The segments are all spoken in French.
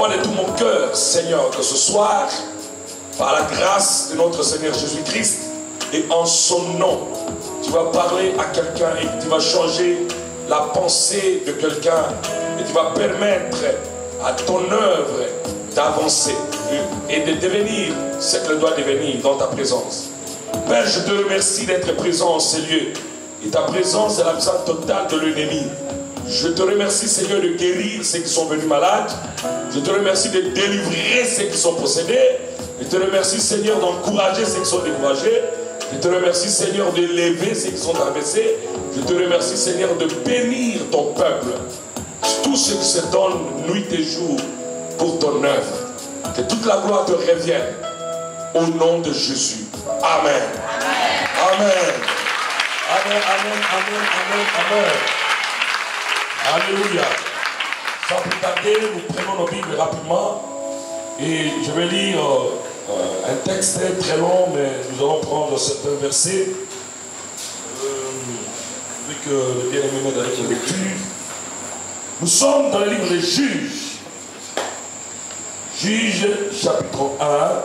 crois de tout mon cœur, Seigneur, que ce soir, par la grâce de notre Seigneur Jésus-Christ, et en son nom, tu vas parler à quelqu'un et tu vas changer la pensée de quelqu'un et tu vas permettre à ton œuvre d'avancer et de devenir ce qu'elle doit devenir dans ta présence. Père, je te remercie d'être présent en ces lieux. Et ta présence est l'absence totale de l'ennemi. Je te remercie, Seigneur, de guérir ceux qui sont venus malades. Je te remercie de délivrer ceux qui sont possédés. Je te remercie, Seigneur, d'encourager ceux qui sont découragés. Je te remercie, Seigneur, de lever ceux qui sont abaissés. Je te remercie, Seigneur, de bénir ton peuple. Tout ce qui se donne nuit et jour pour ton œuvre. Que toute la gloire te revienne. Au nom de Jésus. Amen. Amen. Amen. Amen, amen, amen, amen, amen. Alléluia. Sans plus tarder, nous prenons nos Bibles rapidement. Et je vais lire un texte très long, mais nous allons prendre certains versets. Vu que le bien-aimé est avec la lecture. Nous sommes dans le livre des Juges. Juges chapitre 1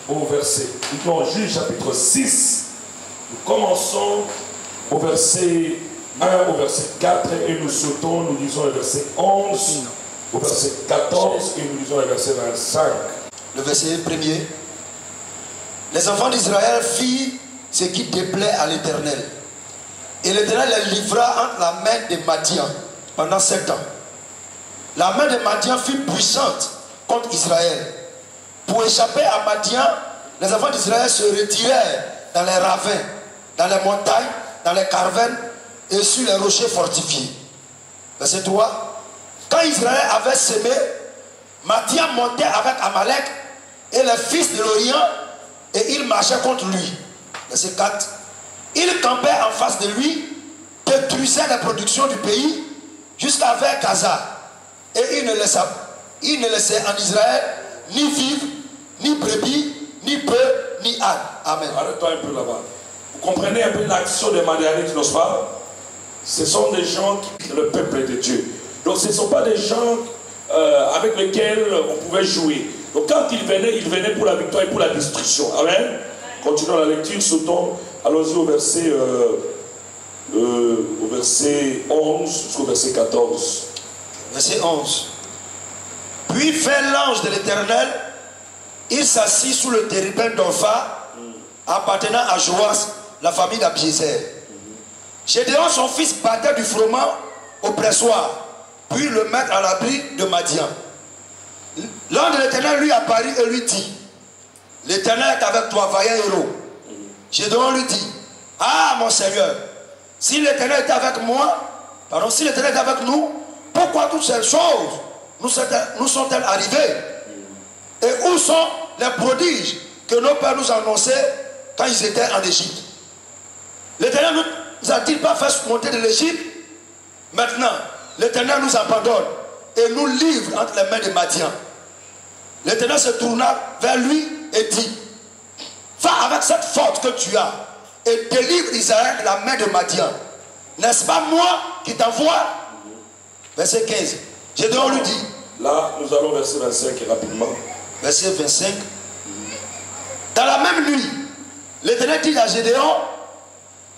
au verset. Non, Juges chapitre 6. Nous commençons au verset 1 au verset 4 et nous sautons, nous lisons le verset 11 au verset 14 et nous lisons le verset 25. Le verset premier. Les enfants d'Israël firent ce qui déplaît à l'Éternel. Et l'Éternel les livra entre la main de Madian pendant 7 ans. La main de Madian fut puissante contre Israël. Pour échapper à Madian, les enfants d'Israël se retirèrent dans les ravins, dans les montagnes, dans les cavernes et sur les rochers fortifiés. Verset 3. Quand Israël avait semé, Madian montait avec Amalek et les fils de l'Orient et ils marchaient contre lui. Verset 4. Ils campaient en face de lui, détruisaient les productions du pays jusqu'à vers Gaza. Et ils ne laissaient en Israël ni vivre, ni brebis, ni bœufs, ni ânes. Amen. Arrête-toi un peu là-bas. Vous comprenez un peu l'action des Madianites, n'est-ce pas? Ce sont des gens qui sont le peuple de Dieu. Donc ce ne sont pas des gens avec lesquels on pouvait jouer. Donc quand ils venaient pour la victoire et pour la destruction. Amen. Continuons la lecture, sautons. Allons-y au verset 11 jusqu'au verset 14. Verset 11. Puis vint l'ange de l'Éternel, il s'assit sous le térébinthe d'Orpha, appartenant à Joas, la famille d'Abiézer. Gédéon, son fils, battait du froment au pressoir, puis le mettre à l'abri de Madian. L'ange de l'Éternel lui apparut et lui dit: l'Éternel est avec toi, vaillant héros. Gédéon lui dit: ah, mon Seigneur, si l'Éternel est avec moi, si l'Éternel est avec nous, pourquoi toutes ces choses nous sont-elles arrivées? Et où sont les prodiges que nos pères nous annonçaient quand ils étaient en Égypte? L'Éternel ne nous a-t-il pas fait monter de l'Égypte? Maintenant, l'Éternel nous abandonne et nous livre entre les mains de Madian. L'Éternel se tourna vers lui et dit: va avec cette force que tu as et délivre Israël de la main de Madian. N'est-ce pas moi qui t'envoie? Verset 15. Gédéon lui dit. Là, nous allons verset 25 rapidement. Verset 25. Dans la même nuit, l'Éternel dit à Gédéon: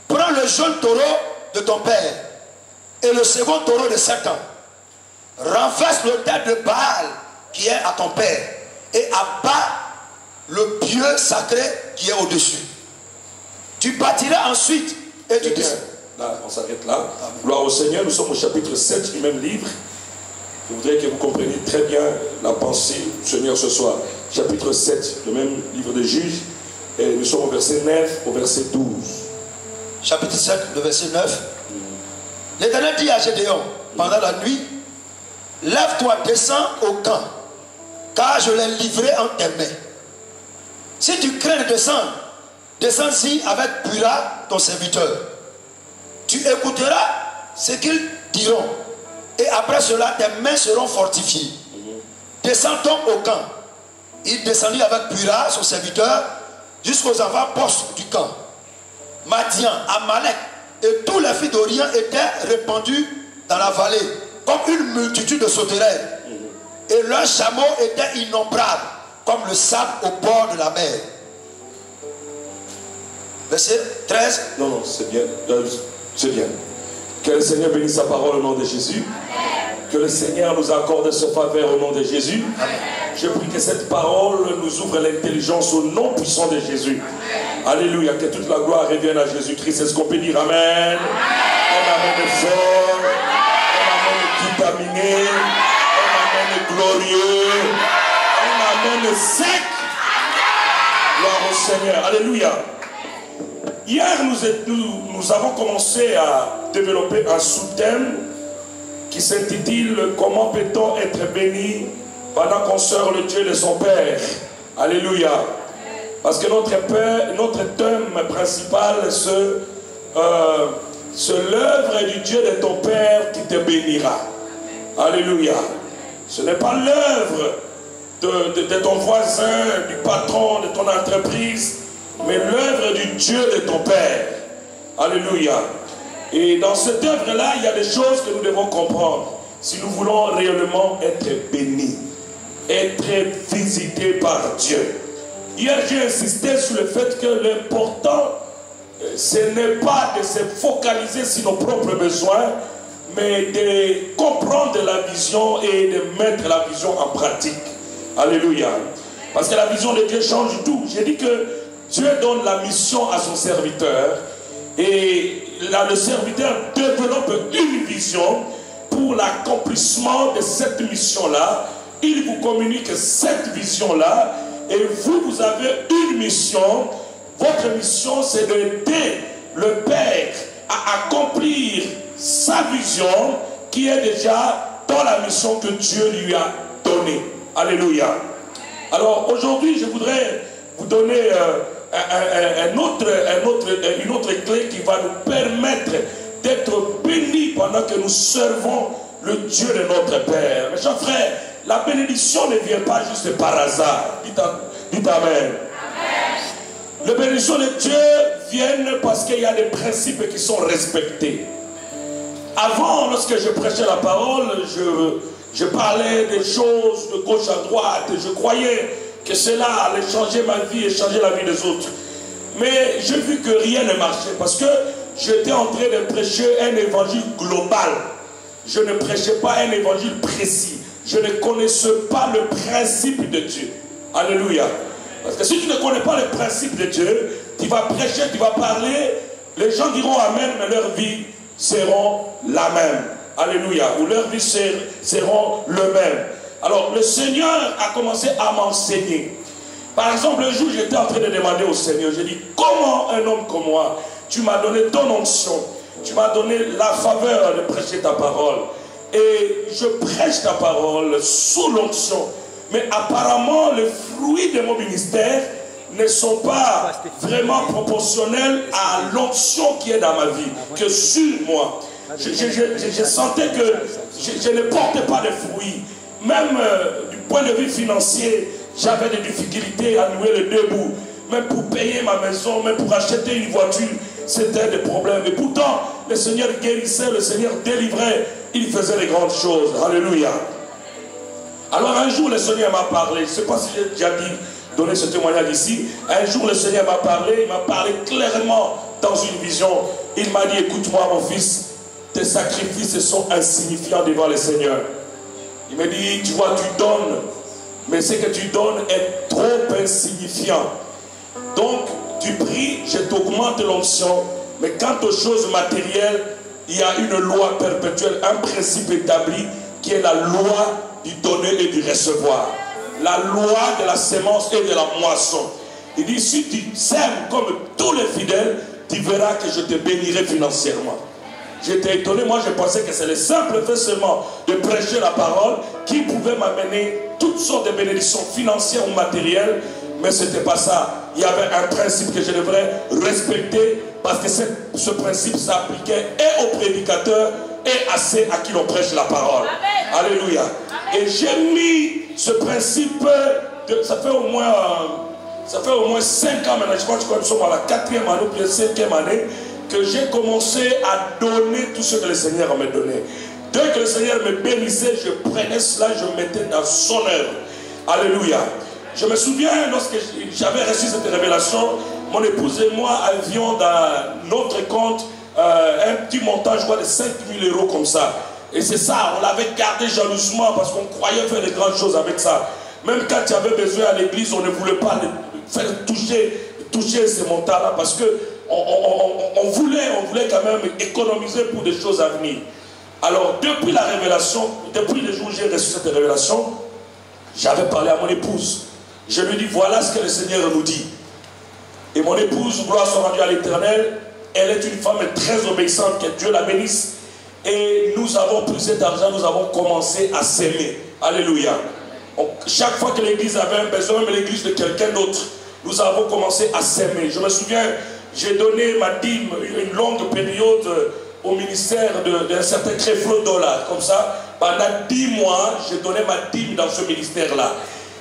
prends le jeune taureau de ton père et le second taureau de 7 ans. Renverse l'autel de Baal qui est à ton père et abat le pieu sacré qui est au-dessus. Tu bâtiras ensuite et tu descends. Là, on s'arrête là. Amen. Gloire au Seigneur, nous sommes au chapitre 7 du même livre. Je voudrais que vous compreniez très bien la pensée du Seigneur ce soir. Chapitre 7, le même livre des Juges. Et nous sommes au verset 9 au verset 12. Chapitre 7, le verset 9. L'Éternel dit à Gédéon pendant la nuit: lève-toi, descends au camp, car je l'ai livré en tes mains. Si tu crains de descendre, descends-y avec Pura, ton serviteur. Tu écouteras ce qu'ils diront, et après cela, tes mains seront fortifiées. Descends donc au camp. Il descendit avec Pura, son serviteur, jusqu'aux avant-postes du camp. Madian, Amalek et tous les fils d'Orient étaient répandus dans la vallée, comme une multitude de sauterelles. Et leurs chameaux étaient innombrables, comme le sable au bord de la mer. Verset 13. Non, c'est bien. C'est bien. Que le Seigneur bénisse sa parole au nom de Jésus. Que le Seigneur nous accorde ce faveur au nom de Jésus. Je prie que cette parole nous ouvre l'intelligence au nom puissant de Jésus. Alléluia. Que toute la gloire revienne à Jésus-Christ. Est-ce qu'on peut dire Amen? Un amen fort. Un amen vitaminé. Un amen glorieux. Un amen sec. Gloire au Seigneur. Alléluia. Hier, nous avons commencé à développer un sous-thème qui s'intitule « Comment peut-on être béni pendant qu'on sert le Dieu de son Père ?» Alléluia. Parce que notre thème principal, c'est l'œuvre du Dieu de ton Père qui te bénira. Alléluia. Ce n'est pas l'œuvre de ton voisin, du patron, de ton entreprise, mais l'œuvre du Dieu de ton Père. Alléluia. Et dans cette œuvre-là, il y a des choses que nous devons comprendre. Si nous voulons réellement être bénis, être visités par Dieu. Hier, j'ai insisté sur le fait que l'important, ce n'est pas de se focaliser sur nos propres besoins, mais de comprendre la vision et de mettre la vision en pratique. Alléluia. Parce que la vision de Dieu change tout. J'ai dit que Dieu donne la mission à son serviteur et là, le serviteur développe une vision pour l'accomplissement de cette mission-là. Il vous communique cette vision-là et vous avez une mission. Votre mission, c'est d'aider le Père à accomplir sa vision qui est déjà dans la mission que Dieu lui a donnée. Alléluia. Alors aujourd'hui, je voudrais vous donner une autre clé qui va nous permettre d'être bénis pendant que nous servons le Dieu de notre Père. Mes chers frères, la bénédiction ne vient pas juste par hasard. Dites Amen. Les bénédictions de Dieu viennent parce qu'il y a des principes qui sont respectés. Avant, lorsque je prêchais la parole, je parlais des choses de gauche à droite et je croyais que cela allait changer ma vie et changer la vie des autres. Mais j'ai vu que rien ne marchait parce que j'étais en train de prêcher un évangile global. Je ne prêchais pas un évangile précis. Je ne connaissais pas le principe de Dieu. Alléluia. Parce que si tu ne connais pas le principe de Dieu, tu vas prêcher, tu vas parler, les gens diront Amen, mais leur vie seront la même. Alléluia. Ou leur vie seront le même. Alors, le Seigneur a commencé à m'enseigner. Par exemple, un jour, j'étais en train de demander au Seigneur, j'ai dit, comment un homme comme moi, tu m'as donné ton onction, tu m'as donné la faveur de prêcher ta parole. Et je prêche ta parole sous l'onction. Mais apparemment, les fruits de mon ministère ne sont pas vraiment proportionnels à l'onction qui est dans ma vie, que sur moi. Je sentais que je ne portais pas de fruits. Même du point de vue financier, j'avais des difficultés à nouer les deux bouts. Même pour payer ma maison, même pour acheter une voiture, c'était des problèmes. Et pourtant, le Seigneur guérissait, le Seigneur délivrait. Il faisait de grandes choses. Alléluia. Alors un jour, le Seigneur m'a parlé. Je ne sais pas si j'ai déjà donné ce témoignage ici. Un jour, le Seigneur m'a parlé. Il m'a parlé clairement dans une vision. Il m'a dit, écoute-moi mon fils, tes sacrifices sont insignifiants devant le Seigneur. Il me dit, tu vois, tu donnes, mais ce que tu donnes est trop insignifiant. Donc, tu pries, je t'augmente l'onction, mais quant aux choses matérielles, il y a une loi perpétuelle, un principe établi, qui est la loi du donner et du recevoir. La loi de la sémence et de la moisson. Il dit, si tu sèmes comme tous les fidèles, tu verras que je te bénirai financièrement. J'étais étonné, moi je pensais que c'est le simple fait seulement de prêcher la parole qui pouvait m'amener toutes sortes de bénédictions financières ou matérielles, mais ce n'était pas ça. Il y avait un principe que je devrais respecter parce que ce principe s'appliquait et aux prédicateurs et à ceux à qui l'on prêche la parole. Amen. Alléluia. Amen. Et j'ai mis ce principe, ça fait au moins 5 ans maintenant, je crois que nous sommes à la 4e année ou 5e année, que j'ai commencé à donner tout ce que le Seigneur m'a donné. Dès que le Seigneur me bénissait, je prenais cela, je me mettais dans son œuvre. Alléluia. Je me souviens, lorsque j'avais reçu cette révélation, mon épouse et moi avions dans notre compte un petit montant, je crois, de 5 000 € comme ça. Et c'est ça, on l'avait gardé jalousement parce qu'on croyait faire de grandes choses avec ça. Même quand tu avais besoin à l'église, on ne voulait pas faire toucher ces montants-là parce que on voulait quand même économiser pour des choses à venir. Alors, depuis la révélation, depuis le jour où j'ai reçu cette révélation, j'avais parlé à mon épouse. Je lui ai dit, voilà ce que le Seigneur nous dit. Et mon épouse, gloire soit rendue à l'Éternel, elle est une femme très obéissante, que Dieu la bénisse. Et nous avons pris cet argent, nous avons commencé à s'aimer. Alléluia. Chaque fois que l'église avait un besoin, même l'église de quelqu'un d'autre, nous avons commencé à s'aimer. Je me souviens, j'ai donné ma dîme une longue période au ministère d'un certain Créflo dollar. Comme ça, pendant 10 mois, j'ai donné ma dîme dans ce ministère-là.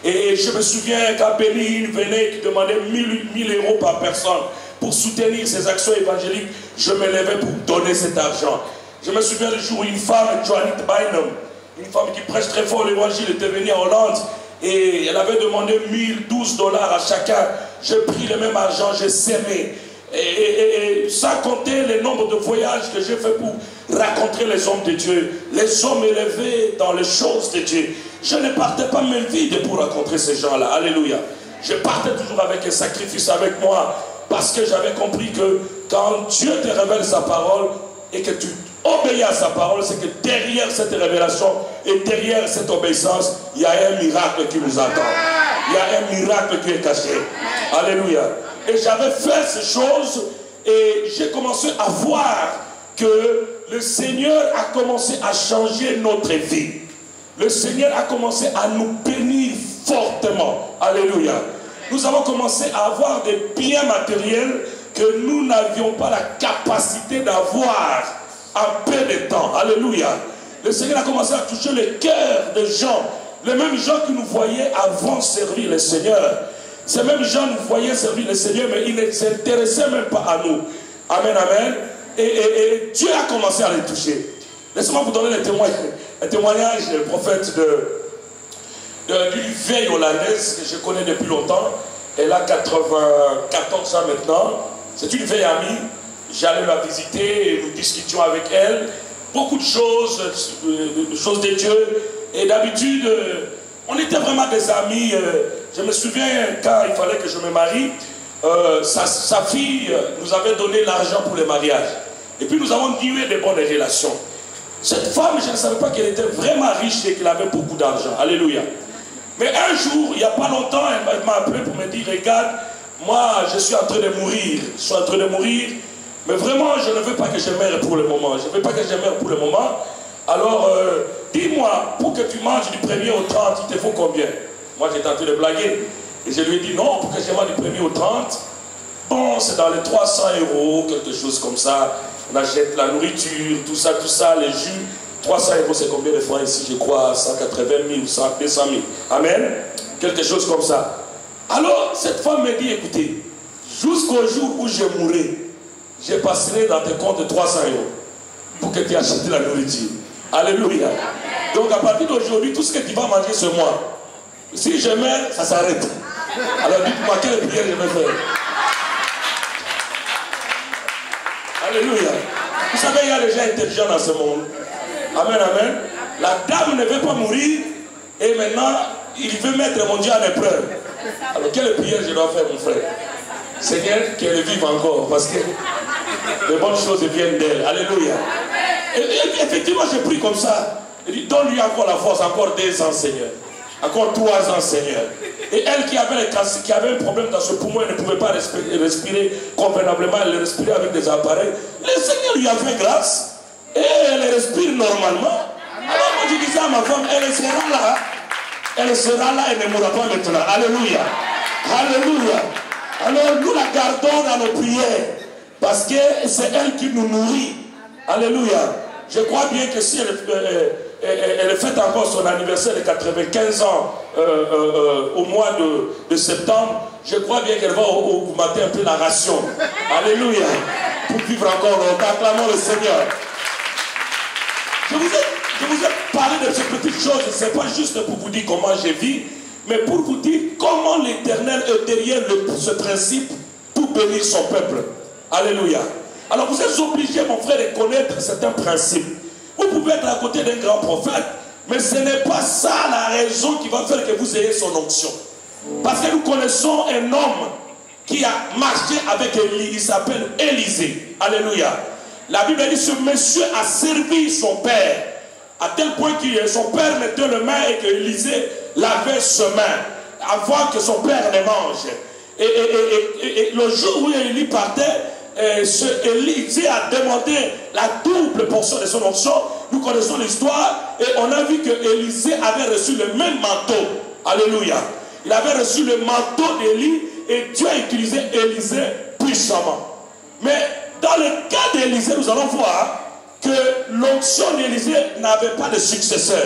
Et je me souviens quand Béni venait qui demandait 1000 € par personne pour soutenir ses actions évangéliques, je me levais pour donner cet argent. Je me souviens le jour où une femme, Joanit Bynum, une femme qui prêche très fort l'évangile, était venue en Hollande et elle avait demandé 1012 $ à chacun. J'ai pris le même argent, j'ai sémé. Et sans compter le nombre de voyages que j'ai fait pour rencontrer les hommes de Dieu, les hommes élevés dans les choses de Dieu. Je ne partais pas même vide pour rencontrer ces gens-là. Alléluia. Je partais toujours avec un sacrifice avec moi parce que j'avais compris que quand Dieu te révèle sa parole et que tu obéis à sa parole, c'est que derrière cette révélation et derrière cette obéissance, il y a un miracle qui nous attend. Il y a un miracle qui est caché. Alléluia. Et j'avais fait ces choses et j'ai commencé à voir que le Seigneur a commencé à changer notre vie. Le Seigneur a commencé à nous bénir fortement. Alléluia. Nous avons commencé à avoir des biens matériels que nous n'avions pas la capacité d'avoir en peu de temps. Alléluia. Le Seigneur a commencé à toucher le cœur des gens. Les mêmes gens qui nous voyaient avant servir le Seigneur. Ces mêmes gens nous voyaient servir le Seigneur, mais ils ne s'intéressaient même pas à nous. Amen, amen. Et Dieu a commencé à les toucher. Laissez-moi vous donner un témoignage du prophète d'une vieille hollandaise que je connais depuis longtemps. Elle a 94 ans maintenant. C'est une vieille amie. J'allais la visiter et nous discutions avec elle. Beaucoup de choses de Dieu. Et d'habitude, on était vraiment des amis. Je me souviens quand il fallait que je me marie, sa fille nous avait donné l'argent pour le mariage. Et puis nous avons noué des bonnes relations. Cette femme, je ne savais pas qu'elle était vraiment riche et qu'elle avait beaucoup d'argent. Alléluia. Mais un jour, il n'y a pas longtemps, elle m'a appelé pour me dire, regarde, moi je suis en train de mourir. Je suis en train de mourir. Mais vraiment, je ne veux pas que je meure pour le moment. Je ne veux pas que je meure pour le moment. Alors, dis-moi, pour que tu manges du 1er au 30, il te faut combien? Moi, j'étais en train de blaguer. Et je lui ai dit, non, pour que je mange du 1er au 30, bon, c'est dans les 300 €, quelque chose comme ça. On achète la nourriture, tout ça, les jus. 300 €, c'est combien de francs ici? Je crois 180 000 ou 200 000. Amen. Quelque chose comme ça. Alors, cette femme me dit, écoutez, jusqu'au jour où je mourrai, je passerai dans tes comptes de 300 € pour que tu achètes la nourriture. Alléluia. Donc, à partir d'aujourd'hui, tout ce que tu vas manger ce mois, si je meurs, ça s'arrête. Alors, dites-moi, quelle prière je vais faire? Alléluia. Vous savez, il y a des gens intelligents dans ce monde. Amen, amen. La dame ne veut pas mourir et maintenant, il veut mettre mon Dieu en épreuve. Alors, quelle prière je dois faire, mon frère? Seigneur, qu'elle vive encore parce que les bonnes choses viennent d'elle. Alléluia. Et effectivement, j'ai pris comme ça. Il dit, donne-lui encore la force, encore 2 ans, Seigneur. Encore 3 ans, Seigneur. Et elle qui avait un problème dans ce poumon, elle ne pouvait pas respirer convenablement, elle respirait avec des appareils. Le Seigneur lui a fait grâce. Et elle respire normalement. Alors moi je disais à ma femme, elle sera là. Elle sera là, elle ne mourra pas maintenant. Alléluia. Alléluia. Alors nous la gardons dans nos prières. Parce que c'est elle qui nous nourrit. Alléluia. Je crois bien que si elle fête encore son anniversaire de 95 ans au mois de septembre, je crois bien qu'elle va augmenter un peu la ration. Alléluia. Pour vivre encore longtemps. Acclamons le Seigneur. Je vous ai parlé de ces petites choses, ce n'est pas juste pour vous dire comment je vis, mais pour vous dire comment l'Éternel est derrière ce principe pour bénir son peuple. Alléluia. Alors vous êtes obligé, mon frère, de connaître certains principes. Vous pouvez être à côté d'un grand prophète, mais ce n'est pas ça la raison qui va faire que vous ayez son onction. Parce que nous connaissons un homme qui a marché avec Élie, il s'appelle Élisée. Alléluia. La Bible dit que ce monsieur a servi son père, à tel point que son père mettait le main et que Élisée lavait ses mains, avant que son père ne mange. Et le jour où Élie partait, Élisée a demandé la double portion de son onction. Nous connaissons l'histoire et on a vu que Élisée avait reçu le même manteau. Alléluia. Il avait reçu le manteau d'Élie et Dieu a utilisé Élisée puissamment. Mais dans le cas d'Élisée, nous allons voir que l'onction d'Élisée n'avait pas de successeur.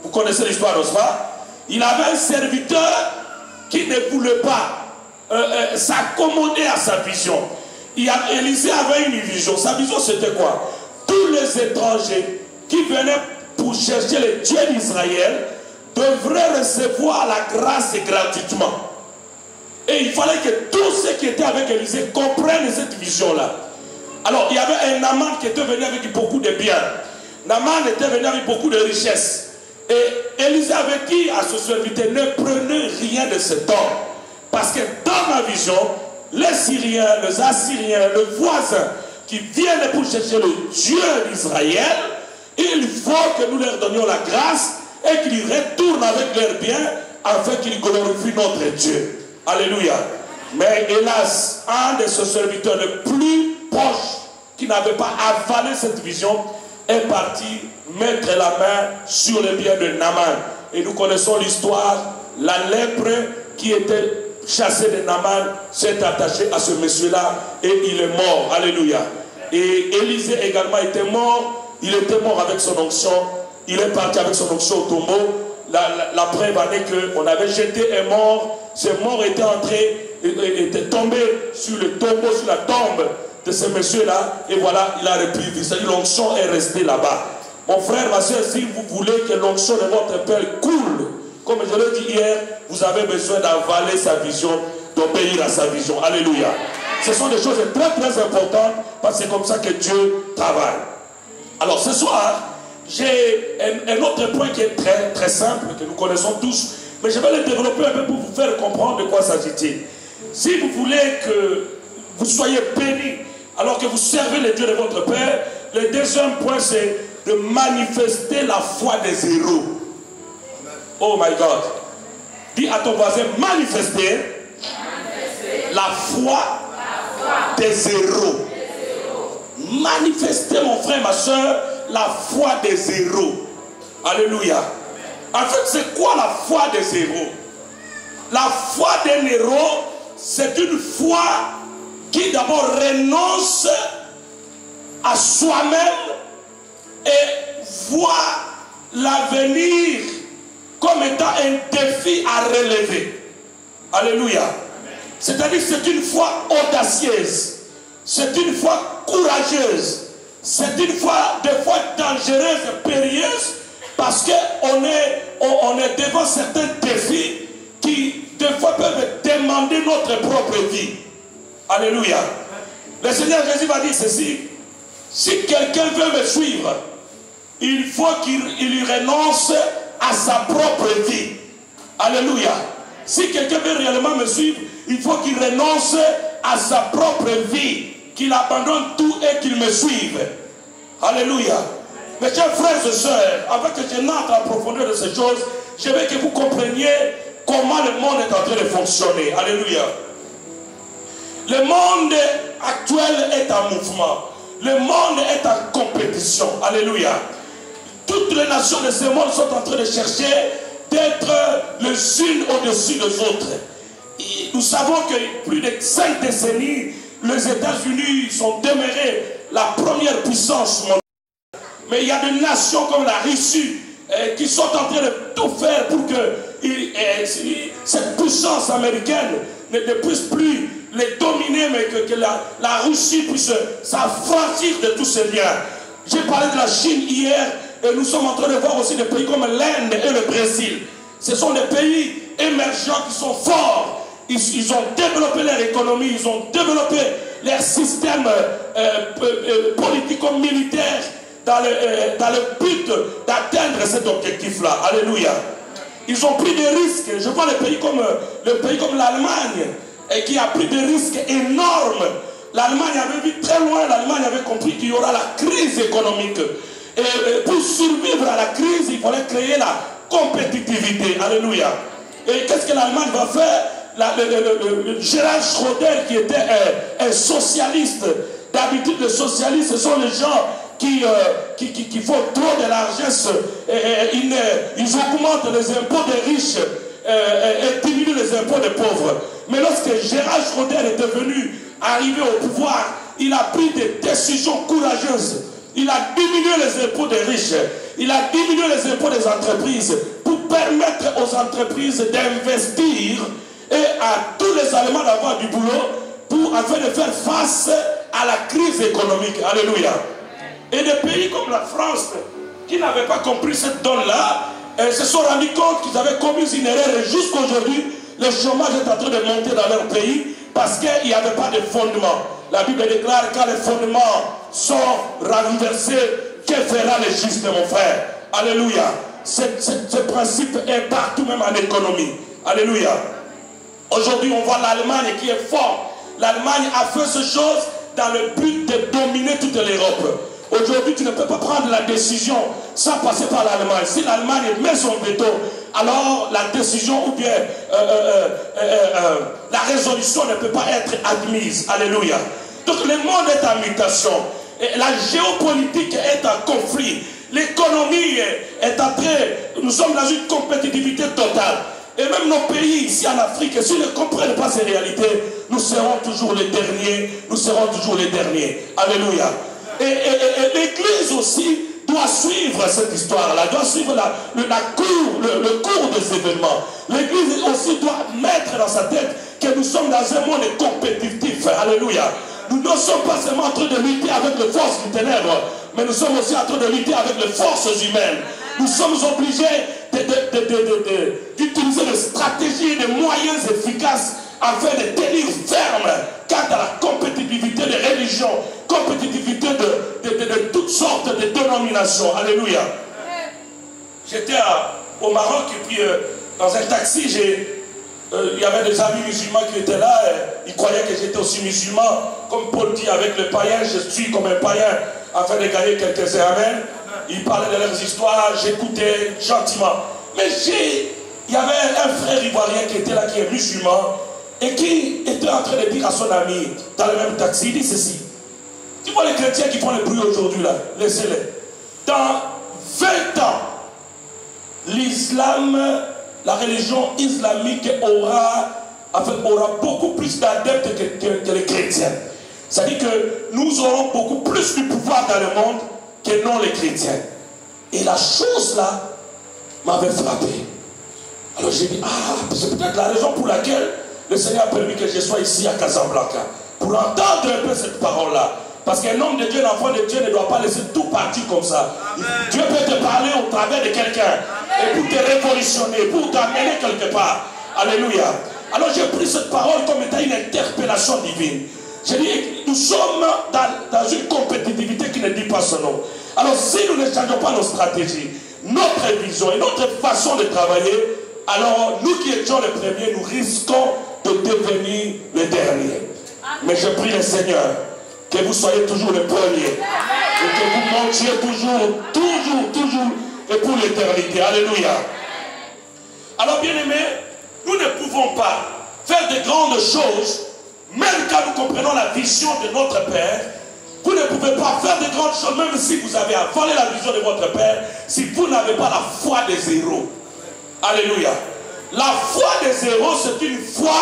Vous connaissez l'histoire, n'est-ce pas? Il avait un serviteur qui ne voulait pas s'accommoder à sa vision. Élisée avait une vision. Sa vision, c'était quoi? Tous les étrangers qui venaient pour chercher le Dieu d'Israël devraient recevoir la grâce gratuitement. Et il fallait que tous ceux qui étaient avec Élisée comprennent cette vision-là. Alors, il y avait un Naaman qui était venu avec beaucoup de biens. Naaman était venu avec beaucoup de richesses. Et Élisée avait dit à ce serviteur, ne prenez rien de cet homme. Parce que dans ma vision, les Syriens, les Assyriens, le voisin qui viennent pour chercher le Dieu d'Israël, il faut que nous leur donnions la grâce et qu'ils retournent avec leurs biens afin qu'ils glorifient notre Dieu. Alléluia. Mais hélas, un de ses serviteurs le plus proche, qui n'avait pas avalé cette vision, est parti mettre la main sur les biens de Naaman. Et nous connaissons l'histoire, la lèpre qui était chassée de Naaman s'est attachée à ce monsieur-là et il est mort. Alléluia. Et Élisée également était mort, il était mort avec son onction, il est parti avec son onction au tombeau. La preuve en est qu'on avait jeté un mort, ce mort était tombé sur le tombeau, sur la tombe de ce monsieur-là, et voilà, il a repris vie. C'est-à-dire l'onction est restée là-bas. Mon frère, ma soeur, si vous voulez que l'onction de votre Père coule, comme je l'ai dit hier, vous avez besoin d'avaler sa vision, d'obéir à sa vision. Alléluia. Ce sont des choses très très importantes, parce que c'est comme ça que Dieu travaille. Alors ce soir, j'ai un autre point qui est très très simple, que nous connaissons tous, mais je vais le développer un peu pour vous faire comprendre de quoi s'agit-il. Si vous voulez que vous soyez bénis, alors que vous servez le Dieu de votre Père, le deuxième point c'est de manifester la foi des héros. Oh my God. Dis à ton voisin, manifester la foi des héros. Manifester, mon frère, ma soeur, la foi des héros. Alléluia. En fait, c'est quoi la foi des héros? La foi d'un héros, c'est une foi qui d'abord renonce à soi-même et voit l'avenir comme étant un défi à relever. Alléluia. C'est-à-dire c'est une foi audacieuse, c'est une foi courageuse, c'est une foi des fois dangereuse et périlleuse, parce qu'on est devant certains défis qui des fois peuvent demander notre propre vie. Alléluia. Le Seigneur Jésus va dire ceci: si quelqu'un veut me suivre, il faut qu'il renonce à sa propre vie. Alléluia. Si quelqu'un veut réellement me suivre, il faut qu'il renonce à sa propre vie, qu'il abandonne tout et qu'il me suive. Alléluia. Mes chers frères et sœurs, avant que je n'entre en profondeur de ces choses, je veux que vous compreniez comment le monde est en train de fonctionner. Alléluia. Le monde actuel est en mouvement. Le monde est en compétition. Alléluia. Toutes les nations de ce monde sont en train de chercher d'être les unes au-dessus des autres. Et nous savons que plus de 5 décennies, les États-Unis sont demeurés la première puissance mondiale. Mais il y a des nations comme la Russie qui sont en train de tout faire pour que cette puissance américaine ne puisse plus les dominer, mais que la Russie puisse s'affranchir de tous ces liens. J'ai parlé de la Chine hier, Et nous sommes en train de voir aussi des pays comme l'Inde et le Brésil. Ce sont des pays émergents qui sont forts. Ils ont développé leur économie, ils ont développé leur système politico-militaire dans le but d'atteindre cet objectif-là. Alléluia. Ils ont pris des risques. Je vois le pays comme l'Allemagne, et qui a pris des risques énormes. L'Allemagne avait vu très loin, l'Allemagne avait compris qu'il y aura la crise économique. Et pour survivre à la crise, il fallait créer la compétitivité. Alléluia. Et qu'est-ce que l'Allemagne va faire? Gerhard Schröder, qui était un socialiste. D'habitude, les socialistes, ce sont les gens qui font trop de largesse. Ils augmentent les impôts des riches et diminuent les impôts des pauvres. Mais lorsque Gerhard Schröder était venu arriver au pouvoir, il a pris des décisions courageuses. Il a diminué les impôts des riches. Il a diminué les impôts des entreprises pour permettre aux entreprises d'investir et à tous les Allemands d'avoir du boulot afin de faire face à la crise économique. Alléluia. Et des pays comme la France, qui n'avaient pas compris cette donne-là, se sont rendus compte qu'ils avaient commis une erreur. Et jusqu'à aujourd'hui, le chômage est en train de monter dans leur pays parce qu'il n'y avait pas de fondement. La Bible déclare: quand les fondements sont renversés, que fera le juste, mon frère? Alléluia. Ce principe est partout, même en économie. Alléluia. Aujourd'hui, on voit l'Allemagne qui est forte. L'Allemagne a fait ces choses dans le but de dominer toute l'Europe. Aujourd'hui, tu ne peux pas prendre la décision sans passer par l'Allemagne. Si l'Allemagne met son veto, alors la décision ou bien la résolution ne peut pas être admise. Alléluia. Donc le monde est en mutation. Et la géopolitique est en conflit. L'économie est en train... Nous sommes dans une compétitivité totale. Et même nos pays ici en Afrique, s'ils ne comprennent pas ces réalités, nous serons toujours les derniers. Nous serons toujours les derniers. Alléluia. Et l'Église aussi doit suivre cette histoire-là, doit suivre le cours des événements. L'Église aussi doit mettre dans sa tête que nous sommes dans un monde compétitif. Alléluia. Nous ne sommes pas seulement en train de lutter avec les forces du ténèbre, mais nous sommes aussi en train de lutter avec les forces humaines. Nous sommes obligés d'utiliser des stratégies et des moyens efficaces afin de tenir ferme quant à la compétitivité des religions, compétitivité de toutes sortes de dénominations. Alléluia. J'étais au Maroc et puis dans un taxi, il y avait des amis musulmans qui étaient là. Ils croyaient que j'étais aussi musulman. Comme Paul dit avec le païen, je suis comme un païen afin de gagner quelques amen. Ils parlaient de leurs histoires, j'écoutais gentiment. Mais il y avait un frère ivoirien qui était là, qui est musulman, et qui était en train de dire à son ami, dans le même taxi, il dit ceci: tu vois les chrétiens qui font le bruit aujourd'hui là, laissez-les. Dans 20 ans, l'islam, la religion islamique aura beaucoup plus d'adeptes que les chrétiens. C'est-à-dire que nous aurons beaucoup plus de pouvoir dans le monde que non les chrétiens. Et la chose là m'avait frappé. Alors j'ai dit, c'est peut-être la raison pour laquelle le Seigneur a permis que je sois ici à Casablanca, pour entendre un peu cette parole-là. Parce qu'un homme de Dieu, un enfant de Dieu ne doit pas laisser tout partir comme ça. Amen. Dieu peut te parler au travers de quelqu'un et pour te révolutionner, pour t'amener quelque part. Alléluia. Alors j'ai pris cette parole comme étant une interpellation divine. J'ai dit, nous sommes dans une compétitivité qui ne dit pas son nom. Alors si nous ne changeons pas nos stratégies, notre vision et notre façon de travailler, alors nous qui étions les premiers, nous risquons de devenir les derniers. Mais je prie le Seigneur que vous soyez toujours les premiers et que vous montiez toujours et pour l'éternité. Alléluia. Alors bien aimés, nous ne pouvons pas faire de grandes choses même quand nous comprenons la vision de notre Père. Vous ne pouvez pas faire de grandes choses même si vous avez avalé la vision de votre Père, si vous n'avez pas la foi des héros. Alléluia. La foi des héros, c'est une foi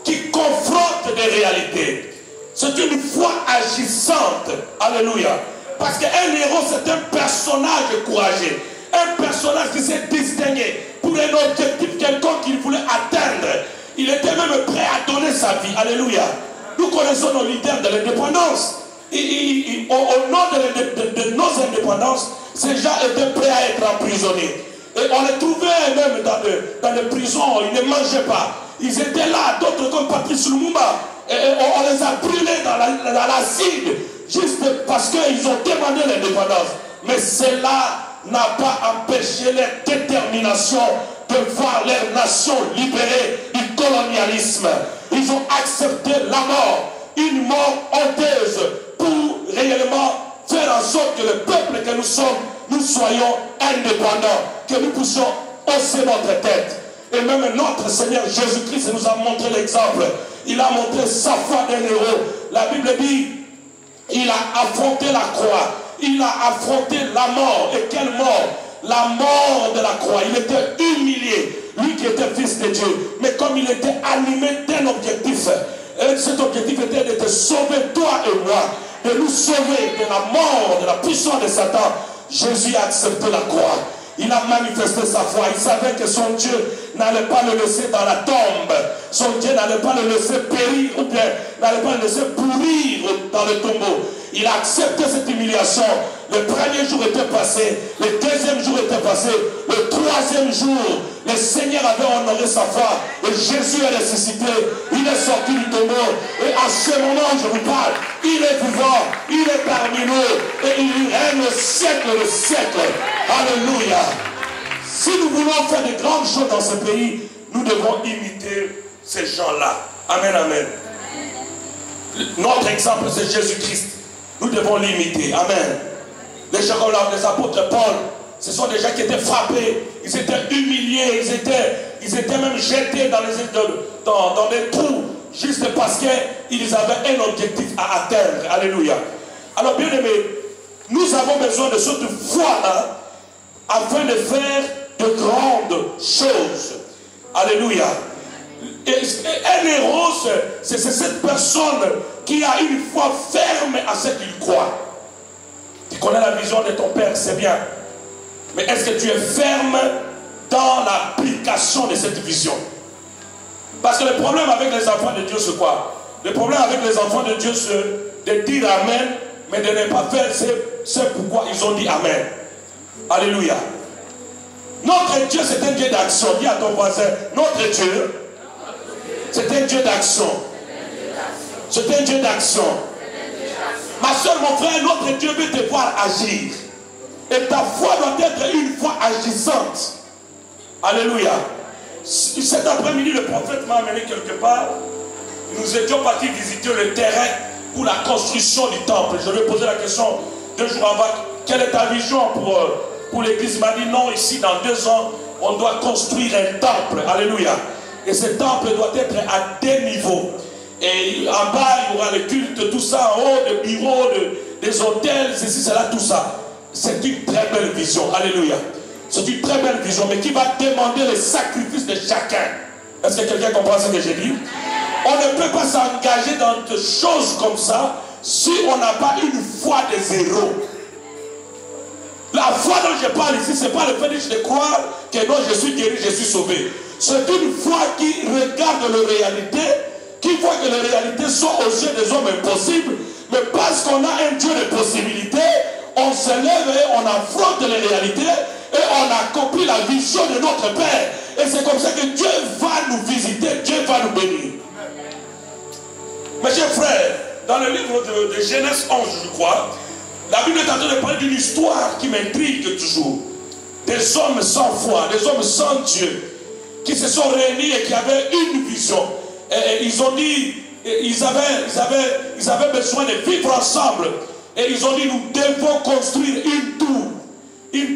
qui confronte des réalités. C'est une foi agissante. Alléluia. Parce qu'un héros, c'est un personnage courageux. Un personnage qui s'est distingué pour un objectif quelconque qu'il voulait atteindre. Il était même prêt à donner sa vie. Alléluia. Nous connaissons nos leaders de l'indépendance. Au nom de nos indépendances, Ces gens étaient prêts à être emprisonnés. Et on les trouvait même dans les prisons, ils ne mangeaient pas. Ils étaient là, d'autres comme Patrice Lumumba. Et on les a brûlés dans l'acide, juste parce qu'ils ont demandé l'indépendance. Mais cela n'a pas empêché leur détermination de voir leur nation libérée du colonialisme. Ils ont accepté la mort, une mort honteuse, pour réellement faire en sorte que le peuple que nous sommes, nous soyons indépendants, que nous puissions hausser notre tête. Et même notre Seigneur Jésus-Christ nous a montré l'exemple. Il a montré sa foi d'un héros. La Bible dit, il a affronté la croix. Il a affronté la mort. Et quelle mort? La mort de la croix. Il était humilié. Lui qui était fils de Dieu. Mais comme il était animé d'un objectif, et cet objectif était de te sauver, toi et moi, de nous sauver de la mort, de la puissance de Satan. Jésus a accepté la croix. Il a manifesté sa foi. Il savait que son Dieu n'allait pas le laisser dans la tombe. Son Dieu n'allait pas le laisser périr ou bien n'allait pas le laisser pourrir dans le tombeau. Il a accepté cette humiliation. Le premier jour était passé. Le deuxième jour était passé. Le troisième jour, le Seigneur avait honoré sa foi. Et Jésus est ressuscité. Il est sorti du tombeau. Et à ce moment, je vous parle, il est vivant. Il est parmi nous. Et il règne au siècle des siècles. Alléluia. Si nous voulons faire de grandes choses dans ce pays, nous devons imiter ces gens-là. Amen, amen. Notre exemple, c'est Jésus-Christ. Nous devons l'imiter. Amen. Les gens comme les apôtres Paul, ce sont des gens qui étaient frappés, ils étaient humiliés, ils étaient même jetés dans des trous, juste parce qu'ils avaient un objectif à atteindre. Alléluia. Alors bien aimés, nous avons besoin de cette foi-là afin de faire de grandes choses. Alléluia. Et un héros, c'est cette personne qui a une foi ferme à ce qu'il croit. Tu connais la vision de ton père, c'est bien. Mais est-ce que tu es ferme dans l'application de cette vision? Parce que le problème avec les enfants de Dieu, c'est quoi? Le problème avec les enfants de Dieu, c'est de dire Amen, mais de ne pas faire ce pourquoi ils ont dit Amen. Alléluia. Notre Dieu, c'est un Dieu d'action. Dis à ton voisin, notre Dieu, c'est un Dieu d'action. C'est un Dieu d'action. Ma soeur, mon frère, notre Dieu veut te voir agir. Et ta foi doit être une foi agissante. Alléluia. Cet après-midi, le prophète m'a amené quelque part. Nous étions partis visiter le terrain pour la construction du temple. Je lui ai posé la question 2 jours avant. Quelle est ta vision pour l'église? Il m'a dit non, ici dans 2 ans, on doit construire un temple. Alléluia. Et ce temple doit être à 2 niveaux. Et en bas, il y aura le culte, tout ça, en haut, des bureaux, des hôtels, ceci, cela, tout ça. C'est une très belle vision. Alléluia. C'est une très belle vision, mais qui va demander le sacrifice de chacun. Est-ce que quelqu'un comprend ce que j'ai dit? On ne peut pas s'engager dans des choses comme ça si on n'a pas une foi des héros. La foi dont je parle ici, ce n'est pas le fait de croire que non, je suis guéri, je suis sauvé. C'est une foi qui regarde les réalités, qui voit que les réalités sont aux yeux des hommes impossibles, mais parce qu'on a un Dieu de possibilités, on se lève et on affronte les réalités et on accomplit la vision de notre Père. Et c'est comme ça que Dieu va nous visiter, Dieu va nous bénir. Mes chers frères, dans le livre de Genèse 11, je crois, la Bible est en train de parler d'une histoire qui m'intrigue toujours. Des hommes sans foi, des hommes sans Dieu, qui se sont réunis et qui avaient une vision. Et ils ont dit, ils avaient besoin de vivre ensemble. Et ils ont dit, nous devons construire une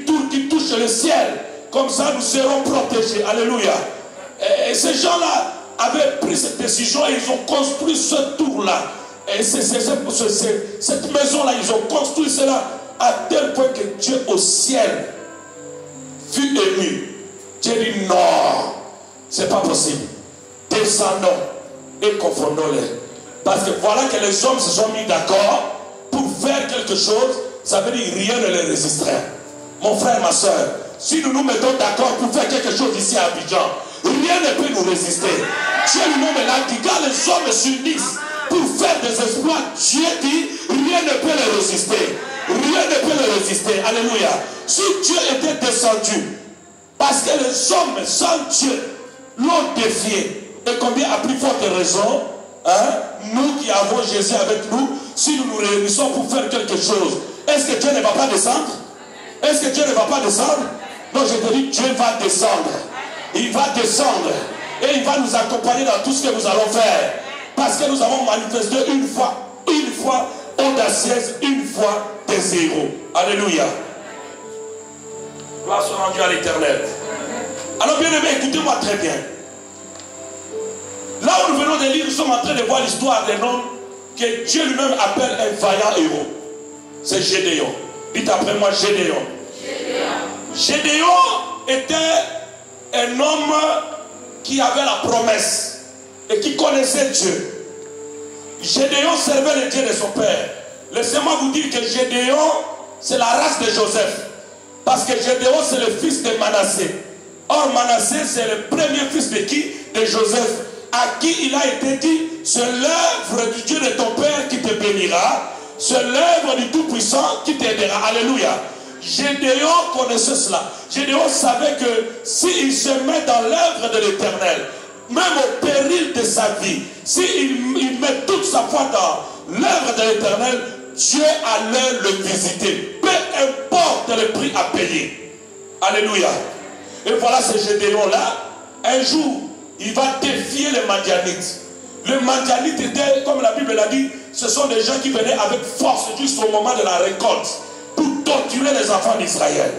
tour qui touche le ciel. Comme ça, nous serons protégés. Alléluia. Et ces gens-là avaient pris cette décision et ils ont construit ce tour-là. Et cette maison-là, ils ont construit cela à tel point que Dieu au ciel fut ému. Dieu dit non, c'est pas possible. Descendons et confondons-les. Parce que voilà que les hommes se sont mis d'accord pour faire quelque chose, ça veut dire rien ne les résisterait. Mon frère, ma soeur, si nous nous mettons d'accord pour faire quelque chose ici à Abidjan, rien ne peut nous résister. Dieu lui-même l'a dit, quand les hommes s'unissent pour faire des exploits, Dieu dit, rien ne peut les résister. rien ne peut le résister. Alléluia. Si Dieu était descendu, parce que les hommes sans Dieu l'ont défié, et combien à plus forte raison, hein, nous qui avons Jésus avec nous, si nous nous réunissons pour faire quelque chose, est-ce que Dieu ne va pas descendre? Est-ce que Dieu ne va pas descendre? Non, je te dis, Dieu va descendre. Il va descendre. Et il va nous accompagner dans tout ce que nous allons faire. Parce que nous avons manifesté une foi audacieuse, une foi des héros. Alléluia. Gloire soit rendue à l'Éternel. Alors bien aimé, écoutez-moi très bien. Là où nous venons de lire, nous sommes en train de voir l'histoire d'un homme que Dieu lui-même appelle un vaillant héros. C'est Gédéon. Dites après moi Gédéon. Gédéon était un homme qui avait la promesse et qui connaissait Dieu. Gédéon servait le Dieu de son père. Laissez-moi vous dire que Gédéon, c'est la race de Joseph. Parce que Gédéon, c'est le fils de Manassé. Or, Manassé, c'est le premier fils de qui? De Joseph. À qui il a été dit, c'est l'œuvre du Dieu de ton père qui te bénira. C'est l'œuvre du Tout-Puissant qui t'aidera. Alléluia. Gédéon connaissait cela. Gédéon savait que s'il se met dans l'œuvre de l'Éternel, même au péril de sa vie, s'il met toute sa foi dans l'œuvre de l'Éternel, Dieu allait le visiter. Peu importe le prix à payer. Alléluia. Et voilà ce Gédéon-là. Un jour, il va défier les Madianites. Les Madianites étaient, comme la Bible l'a dit, ce sont des gens qui venaient avec force juste au moment de la récolte pour torturer les enfants d'Israël.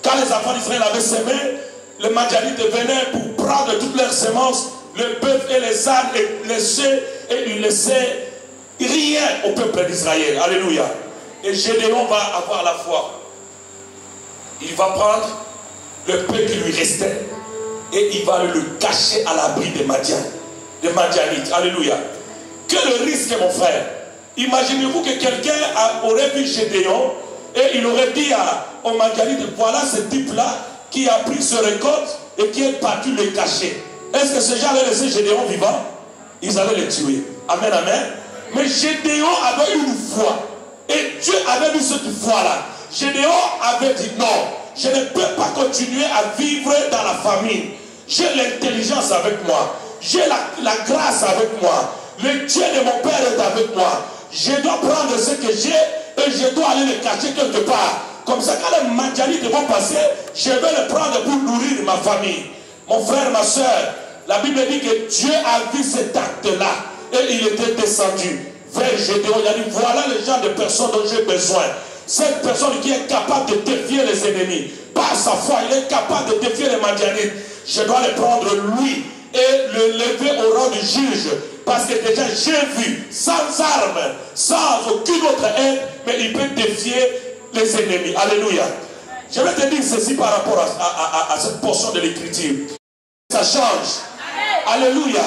Quand les enfants d'Israël avaient semé, les Madianites venaient pour prendre toutes leurs semences, le bœuf et les ânes, et ils laissaient rien au peuple d'Israël. Alléluia. Et Gédéon va avoir la foi. Il va prendre le peu qui lui restait et il va le cacher à l'abri des Madianites. Alléluia. Quel risque, mon frère. Imaginez-vous que quelqu'un aurait vu Gédéon et il aurait dit aux Madianites, voilà ce type-là qui a pris ce récolte et qui est parti le cacher. Est-ce que ces gens allaient laisser Gédéon vivant? Ils allaient le tuer. Amen, amen. Mais Gédéon avait une foi. Et Dieu avait vu cette foi-là. Gédéon avait dit non, je ne peux pas continuer à vivre dans la famine. J'ai l'intelligence avec moi. J'ai la grâce avec moi. Le Dieu de mon père est avec moi. Je dois prendre ce que j'ai et je dois aller le cacher quelque part. Comme ça, quand les Madianites vont passer, je vais le prendre pour nourrir ma famille. Mon frère, ma soeur, la Bible dit que Dieu a vu cet acte-là et il était descendu vers Gédéon. Il a dit, voilà le genre de personnes dont j'ai besoin. Cette personne qui est capable de défier les ennemis. Par sa foi, il est capable de défier les Madianites. Je dois le prendre lui et le lever au rang de juge. Parce que déjà j'ai vu, sans armes, sans aucune autre aide, mais il peut défier les ennemis. Alléluia. Je vais te dire ceci par rapport à cette portion de l'écriture. Ça change. Alléluia.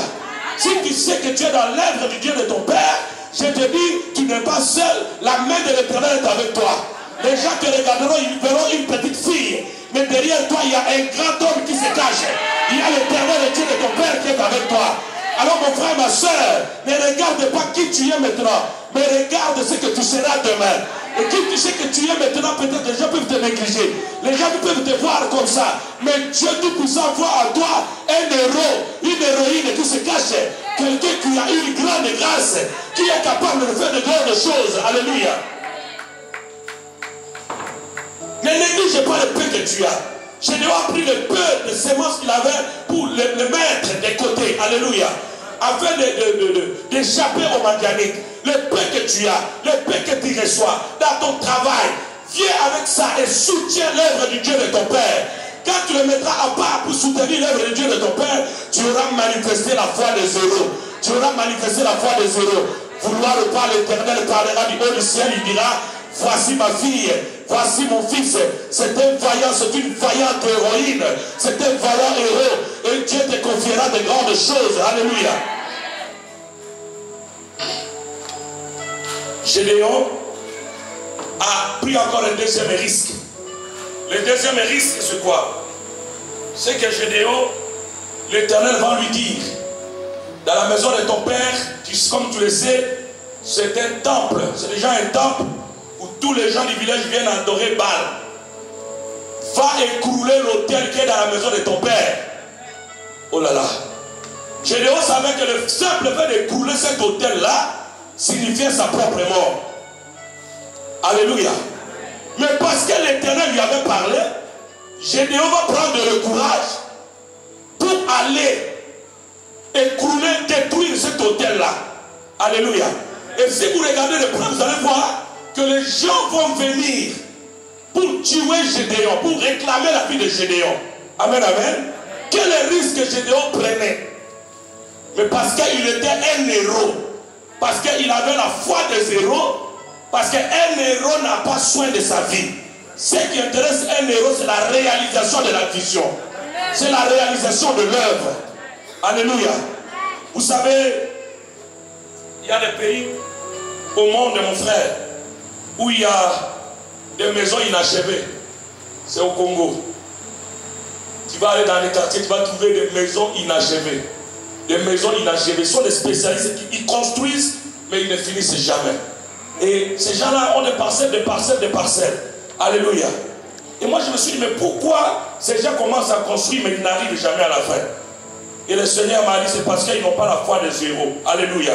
Si tu sais que tu es dans l'œuvre du Dieu de ton Père, je te dis, tu n'es pas seul. La main de l'Éternel est avec toi. Les gens te regarderont, ils verront une petite fille. Mais derrière toi, il y a un grand homme qui se cache. Il y a l'Éternel, le Dieu de ton Père qui est avec toi. Alors mon frère, ma soeur, ne regarde pas qui tu es maintenant, mais regarde ce que tu seras demain. Et qui tu sais que tu es maintenant, peut-être les gens peuvent te négliger. Les gens peuvent te voir comme ça. Mais Dieu Tout-Puissant voit en toi un héros, une héroïne qui se cache. Quelqu'un qui a une grande grâce, qui est capable de faire de grandes choses. Alléluia. Ne néglige pas le peu que tu as. Gédéon a pris le peu de semences qu'il avait pour le mettre de côté. Alléluia. Afin d'échapper aux Madianites. Le peu que tu as, le peu que tu reçois dans ton travail, viens avec ça et soutiens l'œuvre du Dieu de ton Père. Quand tu le mettras à part pour soutenir l'œuvre du Dieu de ton Père, tu auras manifesté la foi des héros. Tu auras manifesté la foi des héros. Vouloir le pas, l'Éternel parlera du haut du ciel, il dira, voici ma fille, voici mon fils. C'est un vaillant, c'est une vaillante héroïne, c'est un vaillant héros. Et Dieu te confiera de grandes choses. Alléluia. Gédéon a pris encore un deuxième risque. Le deuxième risque, c'est quoi? C'est que Gédéon, l'Éternel va lui dire, dans la maison de ton père, comme tu le sais, c'est un temple, c'est déjà un temple où tous les gens du village viennent adorer Baal. Va écrouler l'autel qui est dans la maison de ton père. Oh là là. Gédéon savait que le simple fait d'écrouler cet autel-là signifiait sa propre mort. Alléluia. Mais parce que l'Éternel lui avait parlé, Gédéon va prendre le courage pour aller écrouler, détruire cet autel-là. Alléluia. Et si vous regardez le plan, vous allez voir que les gens vont venir pour tuer Gédéon, pour réclamer la vie de Gédéon. Amen, amen. Quel est le risque que Gédéon prenait? Mais parce qu'il était un héros, parce qu'il avait la foi des héros, parce qu'un héros n'a pas soin de sa vie. Ce qui intéresse un héros, c'est la réalisation de la vision. C'est la réalisation de l'œuvre. Alléluia. Vous savez, il y a des pays au monde, mon frère, où il y a des maisons inachevées. C'est au Congo. Tu vas aller dans les quartiers, tu vas trouver des maisons inachevées. Des maisons inachevées. Ce sont des spécialistes qui construisent, mais ils ne finissent jamais. Et ces gens-là ont des parcelles, des parcelles, des parcelles. Alléluia. Et moi je me suis dit, mais pourquoi ces gens commencent à construire, mais ils n'arrivent jamais à la fin? Et le Seigneur m'a dit, c'est parce qu'ils n'ont pas la foi des héros. Alléluia.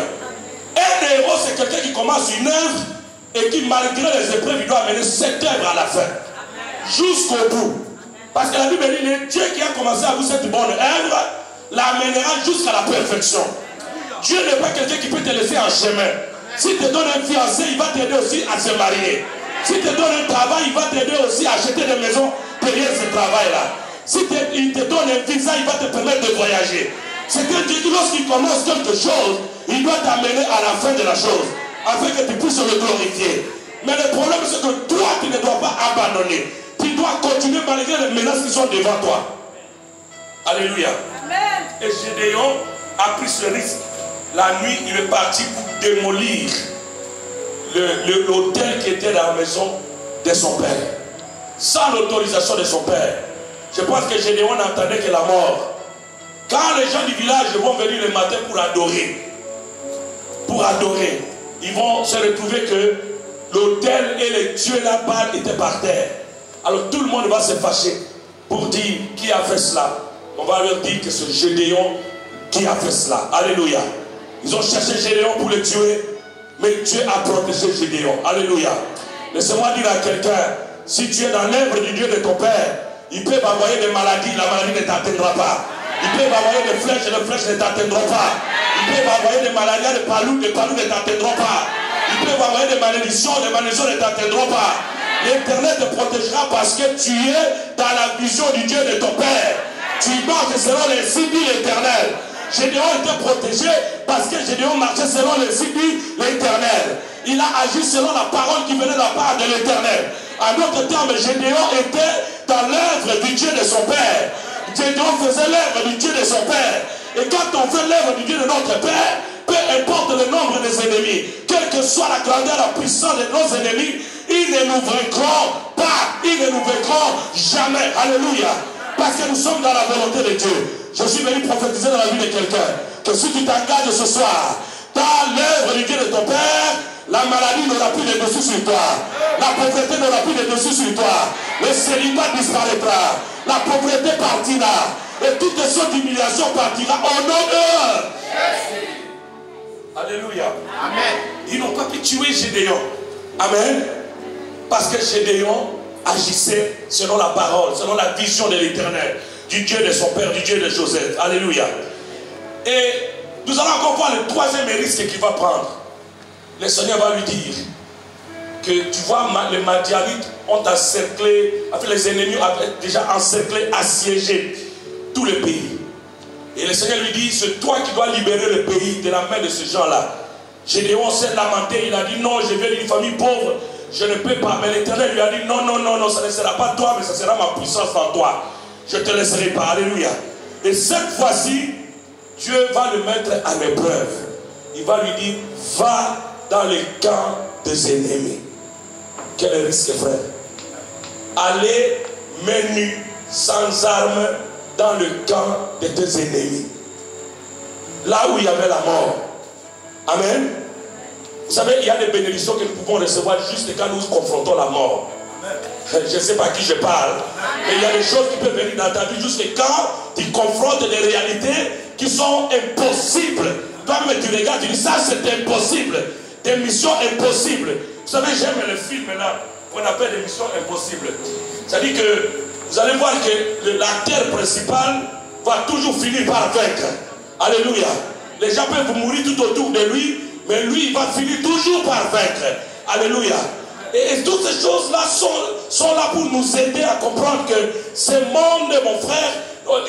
Un héros, c'est quelqu'un qui commence une œuvre et qui, malgré les épreuves, il doit amener cette œuvre à la fin. Jusqu'au bout. Parce que la Bible dit, le Dieu qui a commencé à vous cette bonne œuvre, l'amènera jusqu'à la perfection. Dieu n'est pas quelqu'un qui peut te laisser en chemin. S'il te donne un fiancé, il va t'aider aussi à se marier. S'il te donne un travail, il va t'aider aussi à acheter des maisons, payer ce travail-là. S'il te donne un visa, il va te permettre de voyager. C'est un Dieu qui, lorsqu'il commence quelque chose, il doit t'amener à la fin de la chose, afin que tu puisses le glorifier. Mais le problème, c'est que toi, tu ne dois pas abandonner. Tu dois continuer malgré les menaces qui sont devant toi. Alléluia. Amen. Et Gédéon a pris ce risque. La nuit, il est parti pour démolir l'hôtel qui était dans la maison de son père. Sans l'autorisation de son père. Je pense que Gédéon n'entendait que la mort. Quand les gens du village vont venir le matin pour adorer, ils vont se retrouver que l'autel et les dieux là-bas étaient par terre. Alors tout le monde va se fâcher pour dire qui a fait cela. On va leur dire que c'est Gédéon qui a fait cela. Alléluia. Ils ont cherché Gédéon pour le tuer, mais Dieu a protégé Gédéon. Alléluia. Laissez-moi dire à quelqu'un, si tu es dans l'œuvre du Dieu de ton Père, il peut m'envoyer des maladies, la maladie ne t'atteindra pas. Il peut m'envoyer des flèches, les flèches ne t'atteindront pas. Il peut m'envoyer des maladies, les palous ne t'atteindront pas. Il peut m'envoyer des malédictions, les malédictions ne t'atteindront pas. L'Éternel te protégera parce que tu es dans la vision du Dieu de ton Père. Tu marches selon les signes de l'Éternel. Gédéon était protégé parce que Gédéon marchait selon les signes de l'Éternel. Il a agi selon la parole qui venait de la part de l'Éternel. En d'autres termes, Gédéon était dans l'œuvre du Dieu de son Père. Gédéon faisait l'œuvre du Dieu de son Père. Et quand on fait l'œuvre du Dieu de notre Père, peu importe le nombre des ennemis, quelle que soit la grandeur, la puissance de nos ennemis, ils ne nous vaincront pas, ils ne nous vaincront jamais. Alléluia. Parce que nous sommes dans la volonté de Dieu. Je suis venu prophétiser dans la vie de quelqu'un que si tu t'engages ce soir dans l'œuvre du Dieu de ton Père, la maladie n'aura plus de dessus sur toi. La pauvreté n'aura plus de dessus sur toi. Le célibat disparaîtra. La pauvreté partira. Et toute sorte d'humiliation partira au nom de Jésus. Alléluia. Amen. Ils n'ont pas pu tuer Gédéon. Amen. Parce que Gédéon agissait selon la parole, selon la vision de l'Éternel, du Dieu de son père, du Dieu de Joseph. Alléluia. Et nous allons encore voir le troisième risque qu'il va prendre. Le Seigneur va lui dire que tu vois, les Madianites ont encerclé, les ennemis avaient déjà encerclé, assiégé tout le pays. Et le Seigneur lui dit, c'est toi qui dois libérer le pays de la main de ces gens-là. Gédéon s'est lamenté, il a dit non, je viens d'une famille pauvre, je ne peux pas. Mais l'Éternel lui a dit non, non, non, non, ça ne sera pas toi, mais ça sera ma puissance en toi. Je ne te laisserai pas. Alléluia. Et cette fois-ci, Dieu va le mettre à l'épreuve. Il va lui dire, va dans les camps des ennemis. Quel risque, frère? Aller menu, sans armes, dans le camp de tes ennemis. Là où il y avait la mort. Amen. Vous savez, il y a des bénédictions que nous pouvons recevoir juste quand nous confrontons la mort. Je ne sais pas à qui je parle, mais il y a des choses qui peuvent venir dans ta vie juste quand tu confrontes des réalités qui sont impossibles. Toi-même tu regardes, tu dis ça c'est impossible. Des missions impossibles. Vous savez, j'aime les films là, qu'on appelle des missions impossibles. C'est-à-dire que vous allez voir que l'acteur principal va toujours finir par vaincre. Alléluia. Les gens peuvent mourir tout autour de lui, mais lui il va finir toujours par vaincre. Alléluia. Et toutes ces choses-là sont là pour nous aider à comprendre que ce monde, mon frère,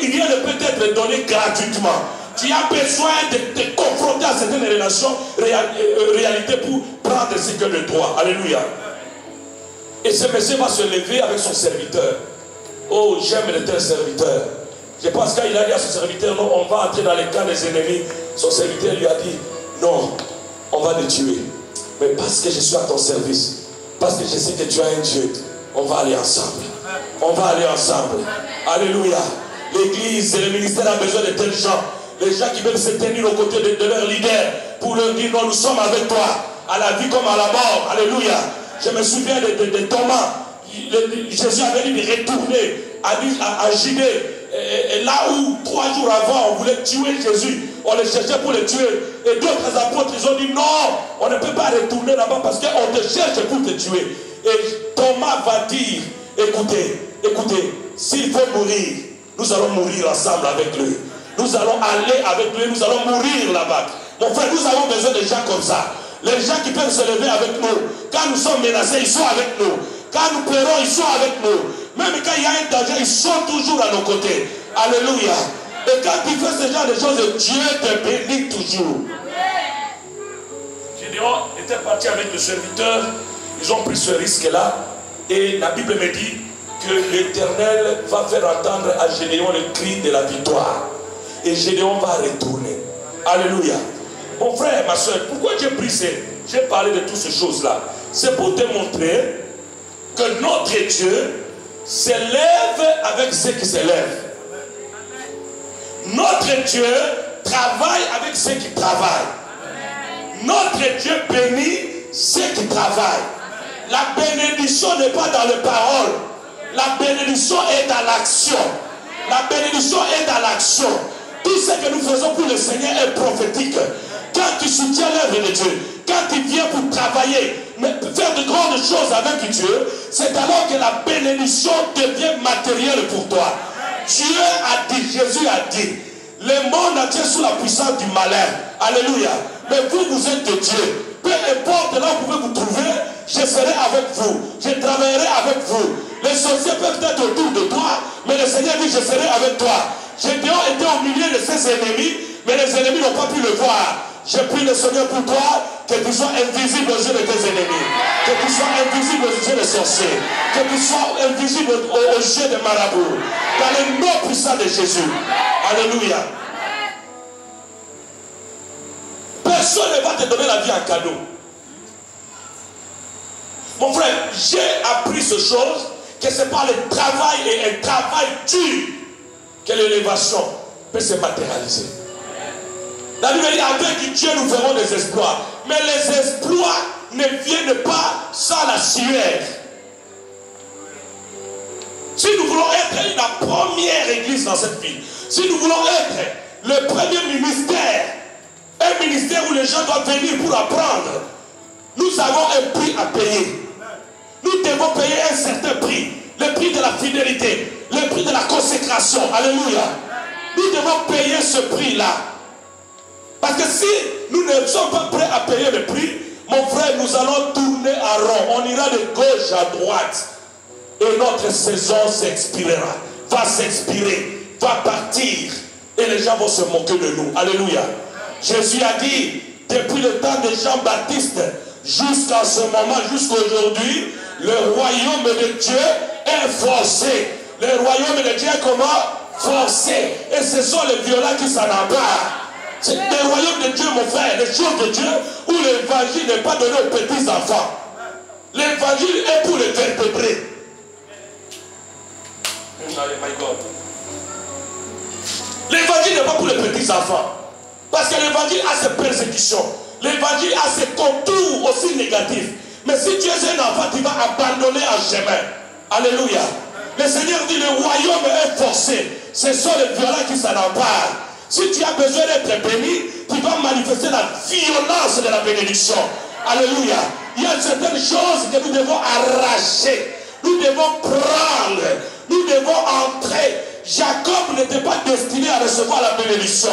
il vient de peut-être donner gratuitement. Tu as besoin de te confronter à certaines réalités pour prendre ce que de toi. Alléluia. Et ce monsieur va se lever avec son serviteur. Oh, j'aime le tel serviteur. Je pense qu'il a dit à son serviteur, non, on va entrer dans les camps des ennemis. Son serviteur lui a dit, non, on va le tuer. Mais parce que je suis à ton service, parce que je sais que tu as un Dieu, on va aller ensemble. On va aller ensemble. Alléluia. L'église et le ministère a besoin de tels gens. Les gens qui veulent se tenir aux côtés de leur leader pour leur dire, non, nous sommes avec toi, à la vie comme à la mort. Alléluia. Je me souviens de Thomas. Jésus avait dit de retourner à Judée. Et là où 3 jours avant on voulait tuer Jésus, on le cherchait pour le tuer. Et d'autres apôtres ils ont dit non, on ne peut pas retourner là-bas parce qu'on te cherche pour te tuer. Et Thomas va dire, écoutez, s'il faut mourir, nous allons mourir ensemble avec lui. Nous allons aller avec lui, nous allons mourir là-bas. Mon frère, nous avons besoin de gens comme ça. Les gens qui peuvent se lever avec nous. Quand nous sommes menacés, ils sont avec nous. Quand nous pleurons, ils sont avec nous. Même quand il y a un danger, ils sont toujours à nos côtés. Alléluia. Et quand tu fais ce genre de choses, Dieu te bénit toujours. Gédéon était parti avec le serviteur. Ils ont pris ce risque-là. Et la Bible me dit que l'Éternel va faire entendre à Gédéon le cri de la victoire. Et Gédéon va retourner. Alléluia. Mon frère, ma soeur, pourquoi j'ai parlé de toutes ces choses-là? C'est pour te montrer que notre Dieu s'élève avec ceux qui s'élèvent. Notre Dieu travaille avec ceux qui travaillent. Notre Dieu bénit ceux qui travaillent. La bénédiction n'est pas dans les paroles. La bénédiction est dans l'action. La bénédiction est dans l'action. Tout ce que nous faisons pour le Seigneur est prophétique. Quand tu soutiens l'œuvre de Dieu, quand tu viens pour travailler, mais faire de grandes choses avec Dieu, c'est alors que la bénédiction devient matérielle pour toi. Dieu a dit, Jésus a dit, le monde entier sous la puissance du malin. Alléluia. Mais vous, vous êtes de Dieu. Peu importe là où vous pouvez vous trouver, je serai avec vous. Je travaillerai avec vous. Les sorciers peuvent être autour de toi, mais le Seigneur dit, je serai avec toi. Gédéon était au milieu de ses ennemis, mais les ennemis n'ont pas pu le voir. Je prie le Seigneur pour toi, que tu sois invisible aux yeux de tes ennemis, que tu sois invisible aux yeux des sorciers, que tu sois invisible aux yeux des marabouts, dans le nom puissant de Jésus. Alléluia. Personne ne va te donner la vie en cadeau. Mon frère, j'ai appris ces choses, que c'est par le travail et un travail dur que l'élévation peut se matérialiser. La Bible dit, avec Dieu nous ferons des exploits. Mais les exploits ne viennent pas sans la sueur. Si nous voulons être la première église dans cette ville, si nous voulons être le premier ministère, un ministère où les gens doivent venir pour apprendre, nous avons un prix à payer. Nous devons payer un certain prix. Le prix de la fidélité, le prix de la consécration. Alléluia. Nous devons payer ce prix-là. Parce que si nous ne sommes pas prêts à payer le prix, mon frère, nous allons tourner à rond. On ira de gauche à droite. Et notre saison s'expirera. Va s'expirer. Va partir. Et les gens vont se moquer de nous. Alléluia. Jésus a dit, depuis le temps de Jean-Baptiste, jusqu'à ce moment, jusqu'à aujourd'hui, le royaume de Dieu est forcé. Le royaume de Dieu est comment? Forcé. Et ce sont les violents qui s'en emparent. C'est le royaume de Dieu, mon frère, les choses de Dieu, où l'évangile n'est pas donné aux petits enfants. L'évangile est pour les vertébrés. L'évangile n'est pas pour les petits enfants. Parce que l'évangile a ses persécutions. L'évangile a ses contours aussi négatifs. Mais si tu es un enfant, tu vas abandonner un chemin. Alléluia. Le Seigneur dit, le royaume est forcé. Ce sont les violents qui s'en emparent. Si tu as besoin d'être béni, tu vas manifester la violence de la bénédiction. Alléluia. Il y a certaines choses que nous devons arracher. Nous devons prendre. Nous devons entrer. Jacob n'était pas destiné à recevoir la bénédiction.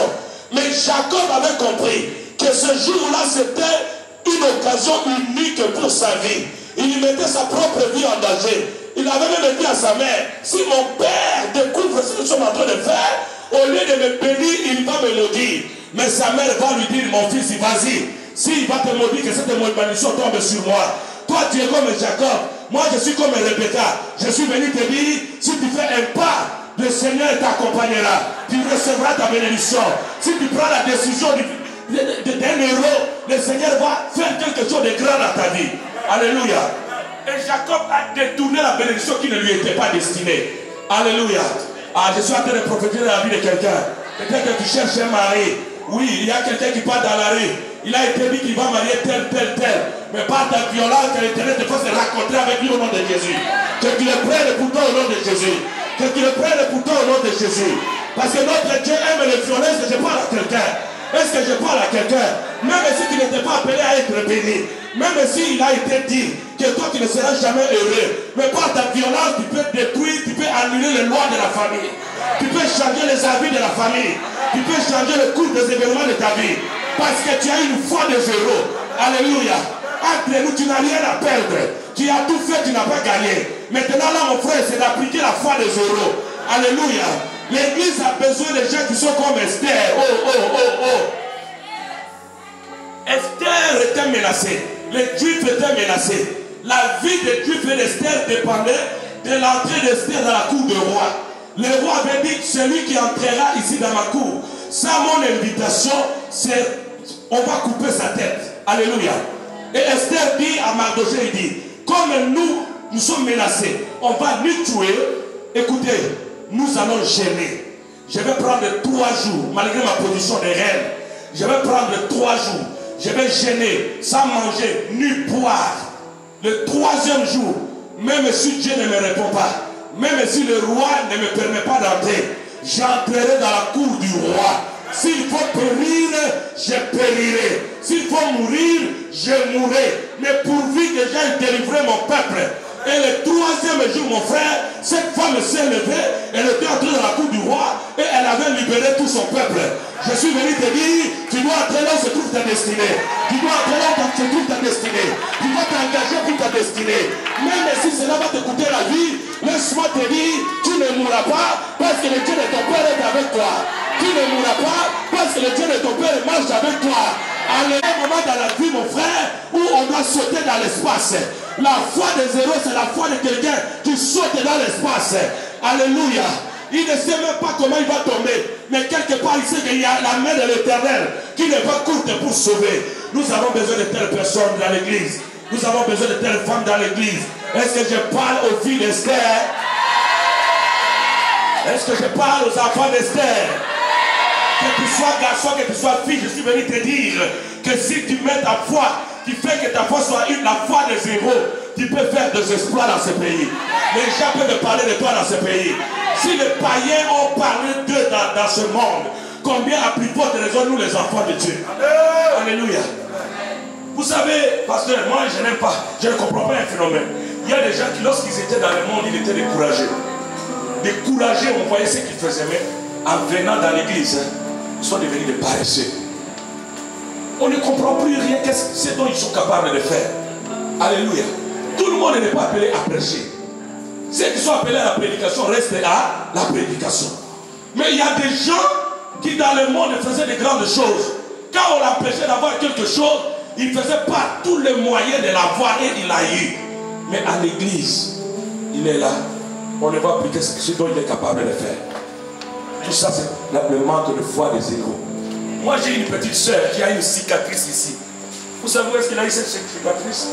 Mais Jacob avait compris que ce jour-là, c'était une occasion unique pour sa vie. Il mettait sa propre vie en danger. Il avait même dit à sa mère, si mon père découvre ce que nous sommes en train de faire, au lieu de me bénir, il va me maudire. Mais sa mère va lui dire, mon fils, vas-y. S'il va te maudire, que cette malédiction tombe sur moi. Toi, tu es comme Jacob. Moi, je suis comme Rebecca. Je suis venu te dire, si tu fais un pas, le Seigneur t'accompagnera. Tu recevras ta bénédiction. Si tu prends la décision d'un héros, le Seigneur va faire quelque chose de grand dans ta vie. Alléluia. Et Jacob a détourné la bénédiction qui ne lui était pas destinée. Alléluia. Ah, je suis en train de prophétiser la vie de quelqu'un. Peut-être que tu cherches un mari. Oui, il y a quelqu'un qui part dans la rue. Il a été dit qu'il va marier tel. Mais par ta violence, que l'Éternel te fasse rencontrer avec lui au nom de Jésus. Que tu le prennes pour toi au nom de Jésus. Que tu le prennes pour toi au nom de Jésus. Parce que notre Dieu aime les violences. Que je parle à quelqu'un. Est-ce que je parle à quelqu'un? Même si tu n'étais pas appelé à être béni. Même s'il a été dit que toi tu ne seras jamais heureux. Mais par ta violence, tu peux détruire, tu peux annuler les lois de la famille. Tu peux changer les avis de la famille. Tu peux changer le cours des événements de ta vie. Parce que tu as une foi de zéro. Alléluia. Entre nous, tu n'as rien à perdre. Tu as tout fait, tu n'as pas gagné. Maintenant là, mon frère, c'est d'appliquer la foi de zéro. Alléluia. L'église a besoin de gens qui sont comme Esther. Esther était menacée. Les Juifs étaient menacés. La vie des Juifs et d'Esther dépendait de l'entrée d'Esther dans la cour du roi. Le roi avait dit, celui qui entrera ici dans ma cour, sans mon invitation, on va couper sa tête. Alléluia. Et Esther dit à Mardochée, il dit, comme nous sommes menacés, on va nous tuer. Écoutez, nous allons gêner. Je vais prendre 3 jours, malgré ma position de reine. Je vais prendre 3 jours. Je vais gêner, sans manger, ni boire. Le 3e jour, même si Dieu ne me répond pas, même si le roi ne me permet pas d'entrer, j'entrerai dans la cour du roi. S'il faut périr, je périrai. S'il faut mourir, je mourrai. Mais pourvu que j'aille délivrer mon peuple. Et le 3e jour, mon frère, cette femme s'est levée, elle était entrée dans la cour du roi et elle avait libéré tout son peuple. Je suis venu te dire, tu dois entrer là où se trouve ta destinée. Tu dois entrer là où se trouve ta destinée. Tu dois t'engager pour ta destinée. Même si cela va te coûter la vie, laisse-moi te dire, tu ne mourras pas parce que le Dieu de ton Père est avec toi. Tu ne mourras pas parce que le Dieu de ton Père marche avec toi. Il y a un moment dans la vie, mon frère, où on doit sauter dans l'espace. La foi de zéro, c'est la foi de quelqu'un qui saute dans l'espace. Alléluia. Il ne sait même pas comment il va tomber. Mais quelque part, il sait qu'il y a la main de l'Éternel qui n'est pas courte pour sauver. Nous avons besoin de telles personnes dans l'église. Nous avons besoin de telles femmes dans l'église. Est-ce que je parle aux filles d'Esther? Est-ce que je parle aux enfants d'Esther? Que tu sois garçon, que tu sois fille, je suis venu te dire que si tu mets ta foi, qui fait que ta foi soit la foi de zéro, tu peux faire des exploits dans ce pays. Les gens peuvent parler de toi dans ce pays. Si les païens ont parlé d'eux dans ce monde, combien à plus forte raison nous les enfants de Dieu? Alléluia. Vous savez, pasteur, moi je n'aime pas, je ne comprends pas un phénomène. Il y a des gens qui, lorsqu'ils étaient dans le monde, ils étaient découragés. Découragés, on voyait ce qu'ils faisaient, mais en venant dans l'église, ils sont devenus des paresseux. On ne comprend plus rien, ce dont ils sont capables de faire. Alléluia. Tout le monde n'est pas appelé à prêcher. Ceux qui sont appelés à la prédication restent à la prédication. Mais il y a des gens qui dans le monde faisaient de grandes choses. Quand on l'empêchait d'avoir quelque chose, il faisait pas tous les moyens de l'avoir et il l'a eu. Mais à l'église, il est là. On ne voit plus ce dont il est capable de faire. Tout ça, c'est le manque de foi des égaux. Moi, j'ai une petite soeur qui a une cicatrice ici. Vous savez où est-ce qu'il a eu cette cicatrice?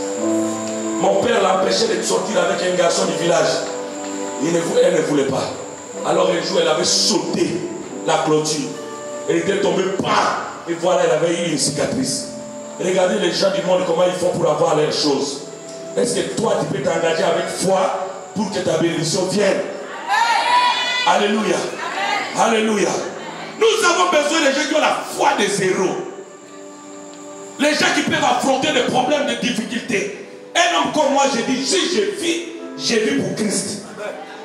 Mon père l'a empêché de sortir avec un garçon du village. Elle ne voulait pas. Alors un jour, elle avait sauté la clôture. Elle était tombée, et voilà, elle avait eu une cicatrice. Regardez les gens du monde, comment ils font pour avoir leurs choses. Est-ce que toi, tu peux t'engager avec foi pour que ta bénédiction vienne? Alléluia. Alléluia. Nous avons besoin des gens qui ont la foi des zéros. Les gens qui peuvent affronter des problèmes, des difficultés. Un homme comme moi, j'ai dit, si je vis pour Christ.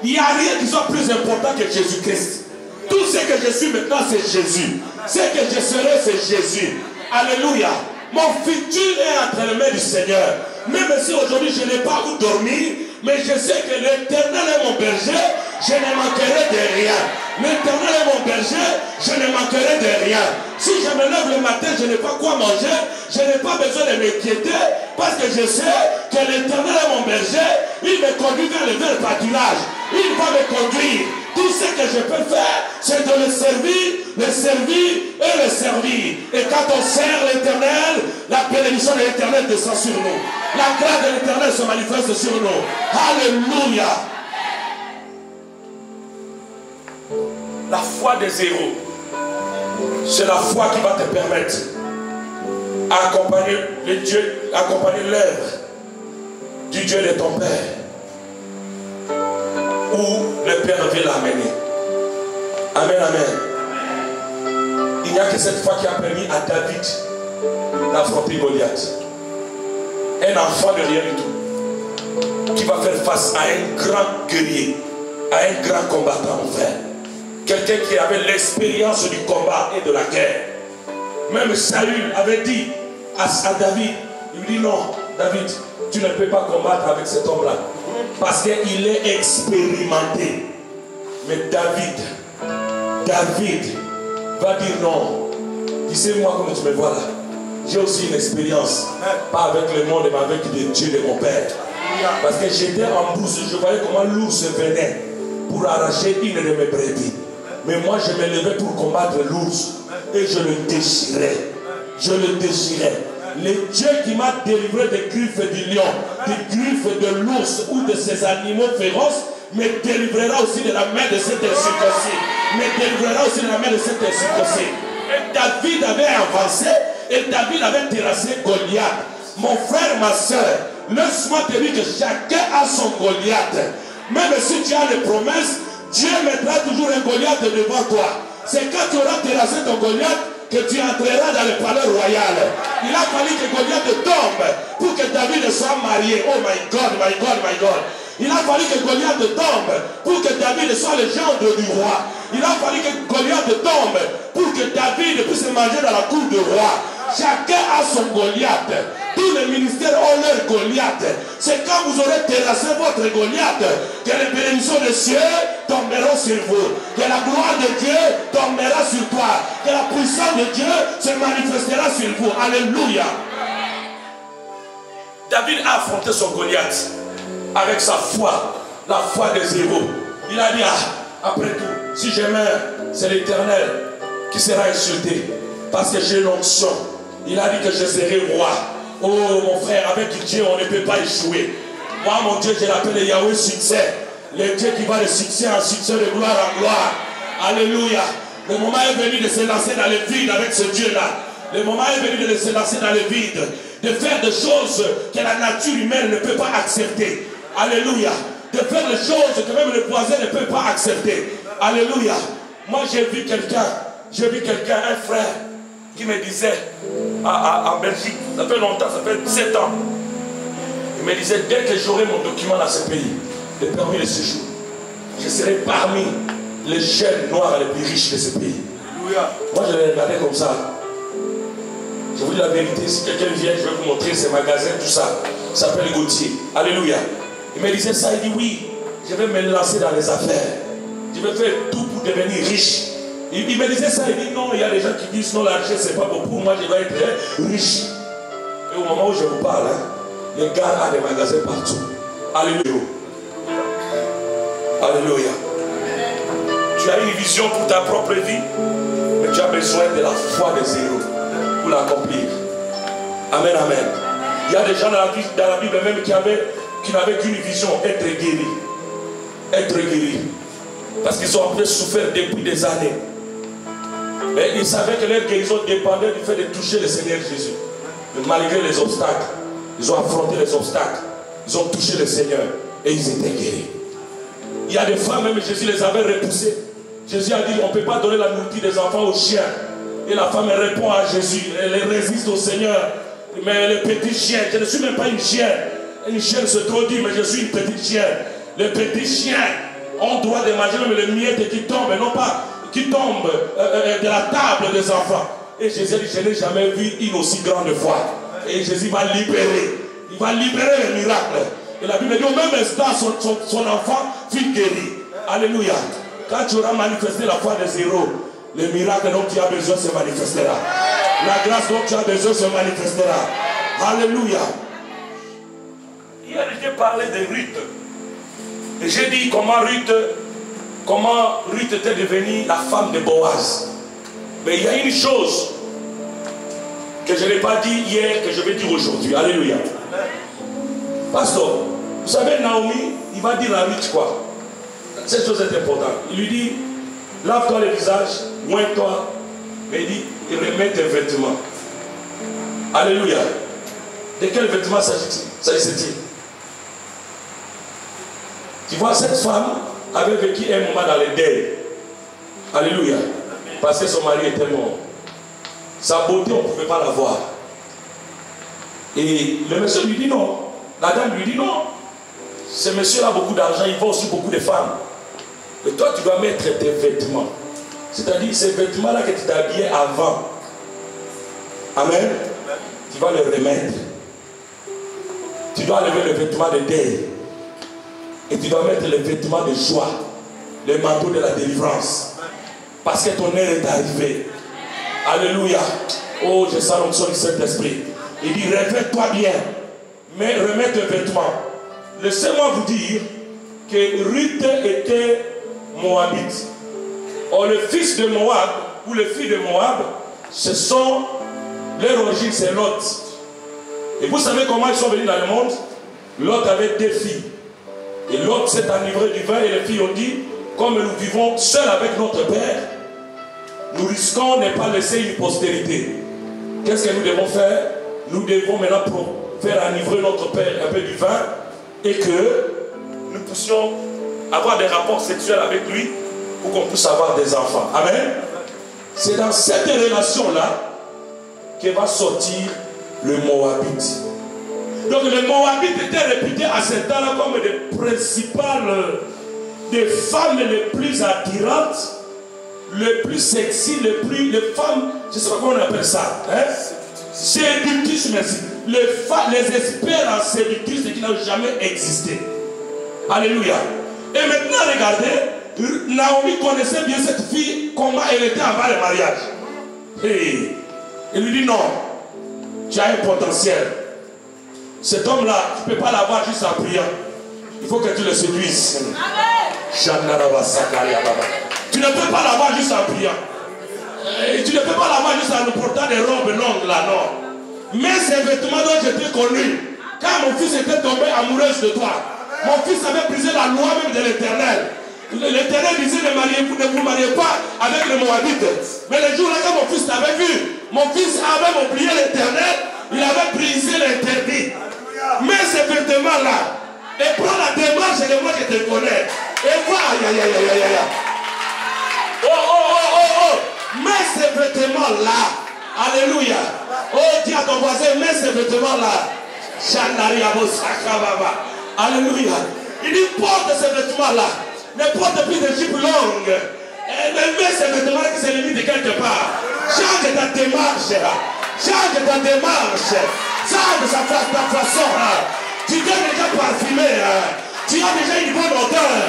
Il n'y a rien qui soit plus important que Jésus-Christ. Tout ce que je suis maintenant, c'est Jésus. Ce que je serai, c'est Jésus. Alléluia. Mon futur est entre les mains du Seigneur. Même si aujourd'hui je n'ai pas où dormir, mais je sais que l'Éternel est mon berger, je ne manquerai de rien. L'Éternel est mon berger, je ne manquerai de rien. Si je me lève le matin, je n'ai pas quoi manger, je n'ai pas besoin de m'inquiéter, parce que je sais que l'Éternel est mon berger, il me conduit vers le vert pâturage, il va me conduire. Tout ce que je peux faire, c'est de le servir et le servir. Et quand on sert l'Éternel, la bénédiction de l'Éternel descend sur nous. La grâce de l'Éternel se manifeste sur nous. Alléluia. La foi des zéros, c'est la foi qui va te permettre d'accompagner l'œuvre du Dieu de ton Père. Où le Père veut l'amener. Amen, amen. Il n'y a que cette foi qui a permis à David d'affronter Goliath. Un enfant de rien du tout, qui va faire face à un grand guerrier, à un grand combattant, mon frère. Quelqu'un qui avait l'expérience du combat et de la guerre. Même Saül avait dit à David, il lui dit non, David, tu ne peux pas combattre avec cet homme-là. Parce qu'il est expérimenté. Mais David va dire non. Tu sais, moi, comme tu me vois là, j'ai aussi une expérience. Pas avec le monde, mais avec le Dieu de mon Père. Parce que j'étais en bourse, je voyais comment l'ours venait pour arracher une de mes brebis. Mais moi, je me levais pour combattre l'ours. Et je le déchirais. Je le déchirais. Le Dieu qui m'a délivré des griffes du lion, des griffes de l'ours ou de ces animaux féroces, me délivrera aussi de la main de cet incirconcis. Me délivrera aussi de la main de cet incirconcis. Et David avait avancé et David avait terrassé Goliath. Mon frère, ma soeur, laisse-moi te dire que chacun a son Goliath. Même si tu as les promesses, Dieu mettra toujours un Goliath devant toi. C'est quand tu auras terrassé ton Goliath que tu entreras dans le palais royal. Il a fallu que Goliath tombe pour que David soit marié. Oh my God, my God, my God. Il a fallu que Goliath tombe pour que David soit le gendre du roi. Il a fallu que Goliath tombe pour que David puisse manger dans la cour du roi. Chacun a son Goliath. Tous les ministères ont leur Goliath. C'est quand vous aurez terrassé votre Goliath que les bénédictions des cieux tomberont sur vous. Que la gloire de Dieu tombera sur toi. Que la puissance de Dieu se manifestera sur vous. Alléluia. David a affronté son Goliath avec sa foi, la foi des héros. Il a dit, après tout, si je meurs, c'est l'Éternel qui sera insulté. Parce que j'ai l'onction. Il a dit que je serai roi. Oh mon frère, avec Dieu on ne peut pas échouer. Moi mon Dieu, je l'appelle Yahweh succès. Le Dieu qui va de succès en succès, de gloire en gloire. Alléluia. Le moment est venu de se lancer dans le vide avec ce Dieu-là. Le moment est venu de se lancer dans le vide. De faire des choses que la nature humaine ne peut pas accepter. Alléluia. De faire des choses que même le voisin ne peut pas accepter. Alléluia. Moi j'ai vu quelqu'un, un frère, qui me disait en Belgique, ça fait longtemps, ça fait 7 ans. Il me disait, dès que j'aurai mon document dans ce pays, le permis de séjour, je serai parmi les jeunes noirs les plus riches de ce pays. Alléluia. Moi je l'ai regardé comme ça. Je vous dis la vérité, si quelqu'un vient, je vais vous montrer ses magasins, tout ça. Ça s'appelle Gauthier. Alléluia. Il me disait ça, il dit oui, je vais me lancer dans les affaires. Je vais faire tout pour devenir riche. Il me disait ça, il dit non, il y a des gens qui disent non, l'argent c'est pas beaucoup, moi je vais être riche. Et au moment où je vous parle, le gars a des magasins partout. Alléluia. Alléluia. Tu as une vision pour ta propre vie, mais tu as besoin de la foi des héros pour l'accomplir. Amen, amen. Il y a des gens dans la Bible même qui n'avaient qu'une vision, être guéris. Être guéris. Parce qu'ils ont souffert depuis des années. Mais ils savaient que leur guérison dépendait du fait de toucher le Seigneur Jésus. Mais malgré les obstacles, ils ont affronté les obstacles. Ils ont touché le Seigneur et ils étaient guéris. Il y a des femmes, même Jésus les avait repoussées. Jésus a dit, on ne peut pas donner la nourriture des enfants aux chiens. Et la femme elle répond à Jésus, elle résiste au Seigneur. Mais les petits chiens, je ne suis même pas une chienne. Une chienne c'est trop dit, mais je suis une petite chienne. Les petits chiens ont droit de manger même les miettes qui tombent, non pas qui tombent de la table des enfants. Et Jésus dit, je n'ai jamais vu une aussi grande foi. Et Jésus va libérer. Il va libérer le miracle. Et la Bible dit, au même instant, son enfant fut guéri. Alléluia. Quand tu auras manifesté la foi des héros, le miracle dont tu as besoin se manifestera. La grâce dont tu as besoin se manifestera. Alléluia. Hier, j'ai parlé de Ruth. Et j'ai dit comment Ruth était devenue la femme de Boaz. Mais il y a une chose que je n'ai pas dit hier, que je vais dire aujourd'hui. Alléluia. Pasteur, vous savez, Naomi, il va dire à Ruth quoi? Cette chose est importante. Il lui dit, lave-toi le visage, moins-toi. Mais il dit, remets tes vêtements. Alléluia. De quels vêtements s'agit-il? Tu vois, cette femme avait vécu un moment dans le deuil. Alléluia. Parce que son mari était mort. Sa beauté, on ne pouvait pas la voir. Et le monsieur lui dit non. La dame lui dit non. Ce monsieur a beaucoup d'argent, il vend aussi beaucoup de femmes. Mais toi, tu dois mettre tes vêtements. C'est-à-dire ces vêtements-là que tu t'habillais avant. Amen. Tu vas les remettre. Tu dois lever le vêtement de deuil. Et tu dois mettre les vêtements de joie. Le manteau de la délivrance. Parce que ton heure est arrivée. Alléluia. Oh, je sens l'onction du Saint-Esprit. Il dit, revêt-toi bien. Mais remets tes vêtements. Laissez-moi vous dire que Ruth était Moabite. Or, le fils de Moab, ou les filles de Moab, ce sont, leur origine c'est Lot. Et vous savez comment ils sont venus dans le monde? Lot avait 2 filles. Et Lot s'est enivré du vin et les filles ont dit, comme nous vivons seuls avec notre père, nous risquons de ne pas laisser une postérité. Qu'est-ce que nous devons faire? Nous devons maintenant faire enivrer notre père un peu du vin et que nous puissions avoir des rapports sexuels avec lui pour qu'on puisse avoir des enfants. Amen. C'est dans cette relation-là que va sortir le Moabite. Donc les Moabites étaient réputés à ce temps-là comme les principales, des femmes les plus attirantes, les plus sexy, les femmes, je ne sais pas comment on appelle ça, hein? Séductrices, merci. Les experts en séductrices qui n'ont jamais existé. Alléluia. Et maintenant, regardez, Naomi connaissait bien cette fille, comment elle était avant le mariage. Et il lui dit non, tu as un potentiel. Cet homme-là, tu ne peux pas l'avoir juste en priant. Il faut que tu le séduises. Tu ne peux pas l'avoir juste en priant. Et tu ne peux pas l'avoir juste en portant des robes longues là, non. Mais ces vêtements dont j'étais connu, quand mon fils était tombé amoureuse de toi, mon fils avait brisé la loi même de l'Éternel. L'Éternel disait ne vous mariez pas avec les Moabites. Mais le jour-là, quand mon fils t'avait vu, mon fils avait oublié l'Éternel, il avait brisé l'interdit. Mais ces vêtements-là, et prends la démarche de moi que je te connais. Et vois, oh. Mais ces vêtements-là, alléluia. Oh, dis à ton voisin, mets ces vêtements-là. Alléluia. Il dit, porte ces vêtements-là. Ne porte plus de jupes longues. Et mets ces vêtements-là qui se limitent quelque part. Change ta démarche. Change ta démarche. Change ta façon. Tu es déjà parfumé. Tu as déjà une bonne odeur.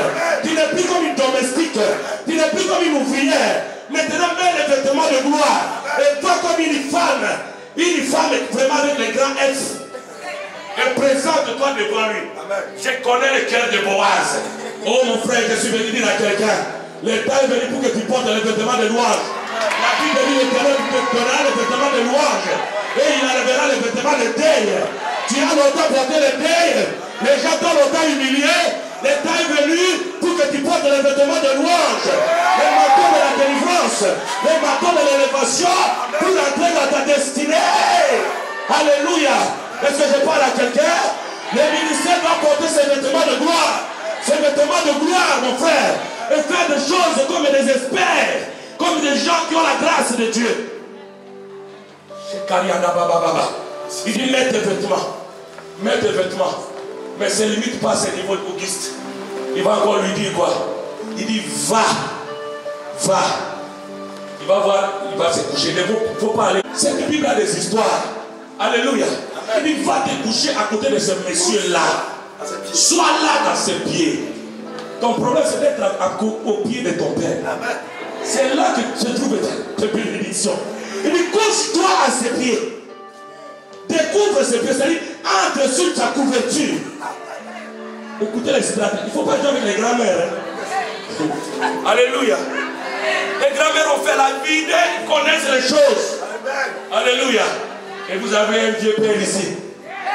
Tu n'es plus comme une domestique. Tu n'es plus comme une ouvrière. Maintenant, mets les vêtements de gloire. Et toi comme une femme vraiment avec les grands F. Et présente-toi devant lui. Je connais le cœur de Boaz. Oh mon frère, je suis venu dire à quelqu'un, le temps est venu pour que tu portes les vêtements de louange. La Bible dit l'Éternel te donnera les vêtements de louange. Et il enlèvera les vêtements de deuil. Tu as longtemps porté le deuil. Les gens t'ont longtemps humilié. Le temps est venu pour que tu portes les vêtements de louange. Les manteaux de la délivrance. Les manteaux de l'élévation pour entrer dans ta destinée. Alléluia. Est-ce que je parle à quelqu'un? Le ministère doit porter ses vêtements de gloire. Ses vêtements de gloire, mon frère. Et faire des choses comme des experts. Comme des gens qui ont la grâce de Dieu. Il dit mets tes vêtements. Mets tes vêtements. Mais c'est limite pas ce niveau de Auguste. Il va encore lui dire quoi? Il dit va. Va. Il va voir, il va se coucher. Il ne faut pas aller. Cette Bible a des histoires. Alléluia. Il dit va te coucher à côté de ce monsieur-là. Sois là dans ses pieds. Ton problème c'est d'être au pied de ton père. C'est là que se trouve ta bénédiction. Il dit couche-toi à ses pieds. Découvre ses pieds. C'est-à-dire entre sur ta couverture. Écoutez les strates. Il ne faut pas jouer avec les grands-mères. Hein. Alléluia. Les grands-mères ont fait la vie, ils connaissent les choses. Alléluia. Et vous avez un vieux père ici.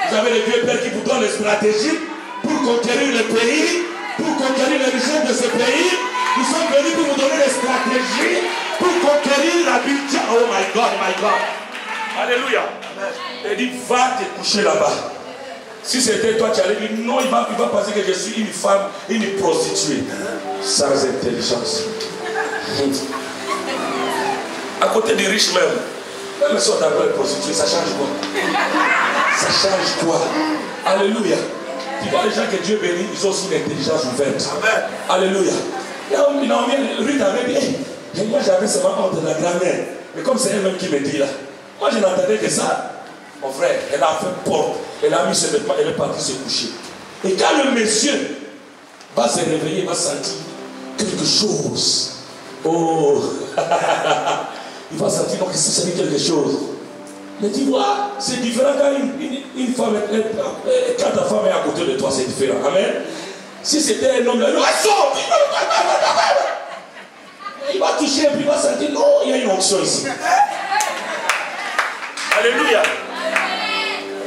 Vous avez des vieux pères qui vous donnent des stratégies pour conquérir le pays, pour conquérir les richesses de ce pays. Nous sommes venus pour vous donner des stratégies pour conquérir l'Abidjan. Oh my God, my God. Alléluia. Il dit, va te coucher là-bas. Si c'était toi, tu allais dire, non, il va penser que je suis une femme, une prostituée. Sans intelligence. À côté des riches même si on t'appelle prostituée, ça change quoi? Ça change quoi? Alléluia. Tu vois les gens que Dieu bénit, ils ont aussi une intelligence ouverte. Amen. Alléluia. Ruth avait dit, hey, moi j'avais seulement honte de la grand-mère. Mais comme c'est elle-même qui me dit là, moi je n'entendais que ça. Mon frère, elle a fait porte, elle a mis ses vêtements, elle est partie se coucher. Et quand le monsieur va se réveiller, il va sentir quelque chose. Oh, il va sentir que c'est quelque chose. Mais tu vois, c'est différent quand une femme, quand ta femme est à côté de toi, c'est différent. Amen. Si c'était un homme, il va toucher et puis il va sentir, non, il y a une onction ici. Alléluia.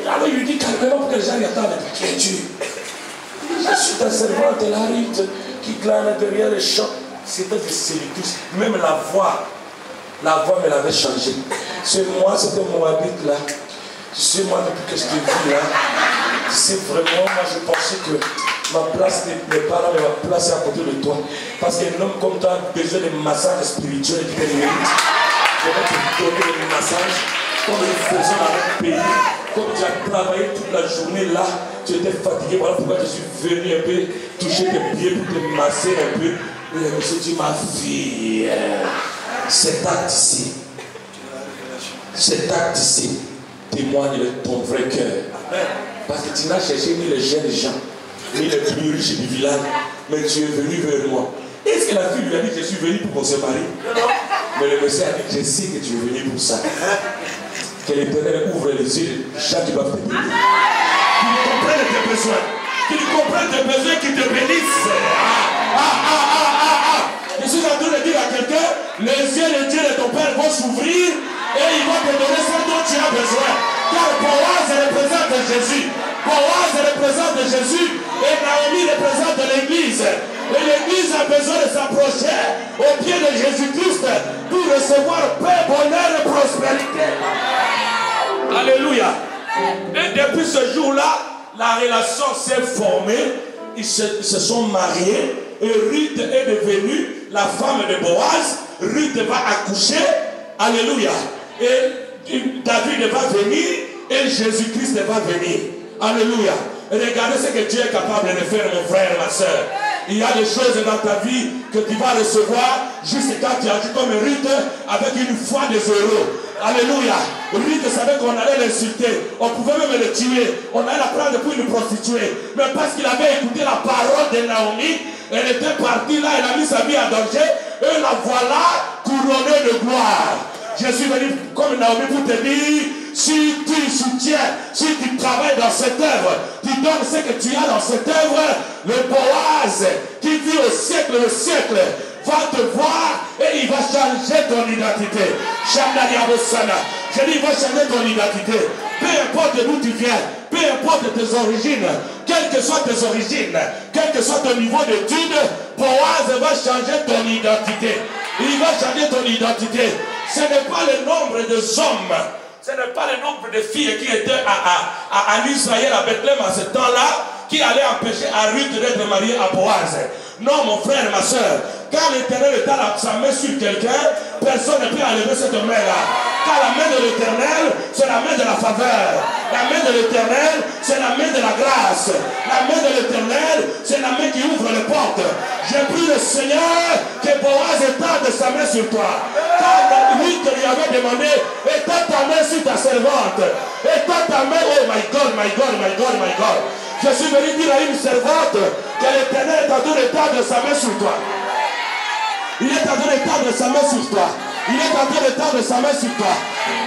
Alors il lui dit calmement pour que les gens y attendent. Qui es-tu? Je suis ta servante, la rite qui glane derrière les champs. C'était de séductrice. Même la voix me l'avait changé. C'est moi, c'était mon habit là. Tu sais, moi, depuis que je t'ai vu là, c'est vraiment, moi je pensais que ma place n'est pas là, mais ma place est à côté de toi. Parce qu'un homme comme toi a besoin de massages spirituels qui te méritent. Je vais te donner des massages comme nous faisons dans notre pays. Comme tu as travaillé toute la journée là, tu étais fatigué. Voilà pourquoi je suis venu un peu toucher tes pieds pour te masser un peu. Mais monsieur dit, ma fille, cet acte ici témoigne de ton vrai cœur. Parce que tu n'as cherché ni les jeunes gens, ni les plus riches du village, mais tu es venu vers moi. Est-ce que la fille lui a dit, je suis venu pour qu'on se marie? Mais le monsieur a dit, je sais que tu es venu pour ça. Que l'Éternel ouvre les yeux de gens qui doivent te bénir. Qu'ils comprennent tes besoins. Qu'ils comprennent tes besoins, qu'ils te bénissent. Je suis en train de dire à quelqu'un, les yeux de Dieu de ton Père vont s'ouvrir et il va te donner ce dont tu as besoin. Car Boaz représente Jésus. Boaz représente Jésus et Naomi représente l'Église. Et l'Église a besoin de s'approcher au pied de Jésus-Christ pour recevoir paix, bonheur et prospérité. Alléluia. Et depuis ce jour-là, la relation s'est formée. Ils se sont mariés. Et Ruth est devenue la femme de Boaz. Ruth va accoucher. Alléluia. Et David va venir. Et Jésus-Christ va venir. Alléluia. Et regardez ce que Dieu est capable de faire, mon frère, ma soeur. Il y a des choses dans ta vie que tu vas recevoir juste quand tu agis comme Ruth avec une foi de zéro. Alléluia. Ruth savait qu'on allait l'insulter. On pouvait même le tuer. On allait la prendre pour une prostituée. Mais parce qu'il avait écouté la parole de Naomi, elle était partie là, elle a mis sa vie en danger. Et la voilà couronnée de gloire. Je suis venu comme Naomi pour te dire, si tu soutiens, si tu travailles dans cette œuvre, tu donnes ce que tu as dans cette œuvre, le Boaz qui vit au siècle va te voir et il va changer ton identité. Je dis, il va changer ton identité. Peu importe d'où tu viens, peu importe tes origines, quelles que soient tes origines, quel que soit ton niveau d'études, Boaz va changer ton identité. Il va changer ton identité. Ce n'est pas le nombre des hommes Ce n'est pas le nombre de filles qui étaient en Israël, à Bethléem à ce temps-là, qui allaient empêcher à Ruth d'être mariée à Boaz. Non, mon frère et ma soeur, quand l'Éternel est à sa main sur quelqu'un, personne ne peut enlever cette main-là. Car la main de l'Éternel, c'est la main de la faveur. La main de l'Éternel, c'est la main de la grâce. La main de l'Éternel, c'est la main qui ouvre les portes. J'ai pris le Seigneur que Boaz étende sa main sur toi. Quand Ruth lui avait demandé, étends ta main sur ta servante. Étends ta main, oh my God, my God, my God, my God. Je suis venu dire à une servante que l'Éternel est en train d'étendre sa main sur toi. Il est en train d'étendre sa main sur toi. Il est en train d'étendre sa main sur toi.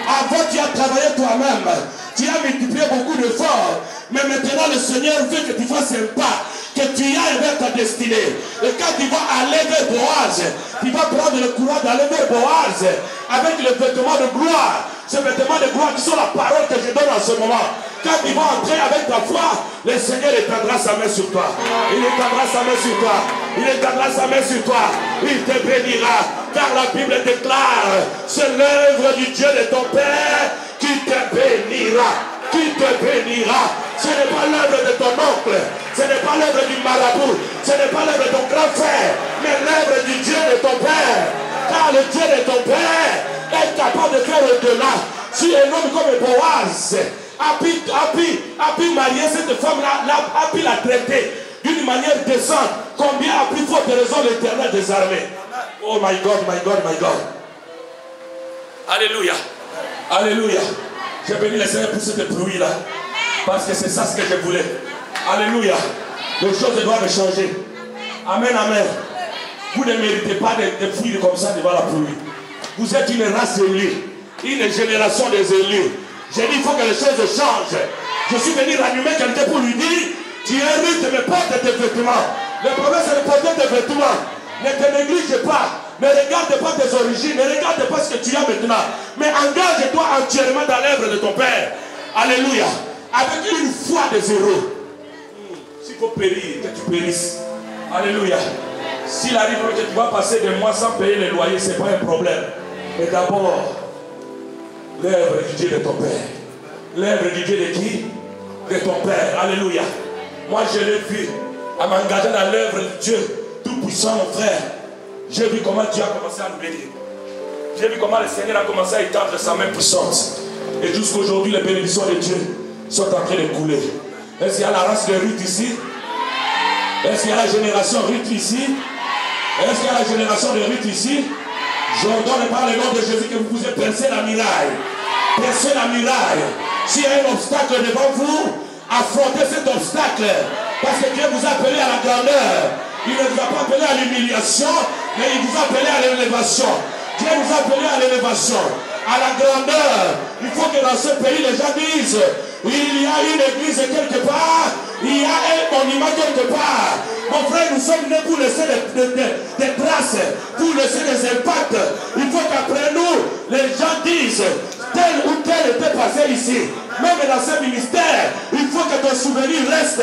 Avant, tu as travaillé toi-même. Tu as multiplié beaucoup d'efforts. Mais maintenant, le Seigneur veut que tu fasses un pas, que tu ailles vers ta destinée. Et quand tu vas aller vers Boaz, tu vas prendre le courage d'aller vers Boaz avec le vêtement de gloire. Ces vêtements de gloire qui sont la parole que je donne en ce moment. Quand tu vas entrer avec ta foi, le Seigneur étendra sa main sur toi. Il étendra sa main sur toi. Il étendra sa main sur toi. Il te bénira. Car la Bible déclare, c'est l'œuvre du Dieu de ton Père qui te bénira. Qui te bénira. Ce n'est pas l'œuvre de ton oncle. Ce n'est pas l'œuvre du marabout. Ce n'est pas l'œuvre de ton grand frère. Mais l'œuvre du Dieu de ton Père. Car le Dieu de ton Père est capable de faire au-delà. Si un homme comme Boaz a pu marier cette femme-là, a pu la traiter d'une manière décente, combien a plus forte raison l'Éternel des armées. Oh my God, my God, my God. Alléluia. Alléluia. J'ai béni le Seigneur pour cette pluie-là. Parce que c'est ça ce que je voulais. Alléluia. Les choses doivent changer. Amen, amen. Vous ne méritez pas de fuir comme ça devant la pluie. Vous êtes une race élue. Une génération des élus. J'ai dit, il faut que les choses changent. Je suis venu ranimer quelqu'un pour lui dire, tu es riche, mais porte tes vêtements. Le problème, c'est de porter tes vêtements. Ne te néglige pas. Ne regarde pas tes origines. Ne regarde pas ce que tu as maintenant. Mais engage-toi entièrement dans l'œuvre de ton Père. Alléluia. Avec une foi de zéro. S'il faut périr, que tu périsses. Alléluia. S'il arrive que tu vas passer des mois sans payer les loyers, ce n'est pas un problème. Mais d'abord, l'œuvre du Dieu de ton Père. L'œuvre du Dieu de qui? De ton Père. Alléluia. Moi, je l'ai vu à m'engager dans l'œuvre du Dieu tout-puissant, mon frère. J'ai vu comment Dieu a commencé à nous bénir. J'ai vu comment le Seigneur a commencé à étendre sa main puissante. Et jusqu'aujourd'hui, les bénédictions de Dieu sont en train de couler. Est-ce qu'il y a la race de Ruth ici? Est-ce qu'il y a la génération Ruth ici? Est-ce qu'il y a la génération de Ruth ici? J'ordonne par le nom de Jésus que vous vous êtes percé la muraille. Percez la muraille. S'il y a un obstacle devant vous, affrontez cet obstacle. Parce que Dieu vous a appelé à la grandeur. Il ne vous a pas appelé à l'humiliation, mais il vous a appelé à l'élévation. Dieu vous a appelé à l'élévation, à la grandeur. Il faut que dans ce pays, les gens disent, il y a une église quelque part, il y a un monument quelque part. Mon frère, nous sommes nés pour laisser des traces, pour laisser des impacts. Il faut qu'après nous, les gens disent, tel ou tel était passé ici. Même dans ce ministère, il faut que ton souvenir reste.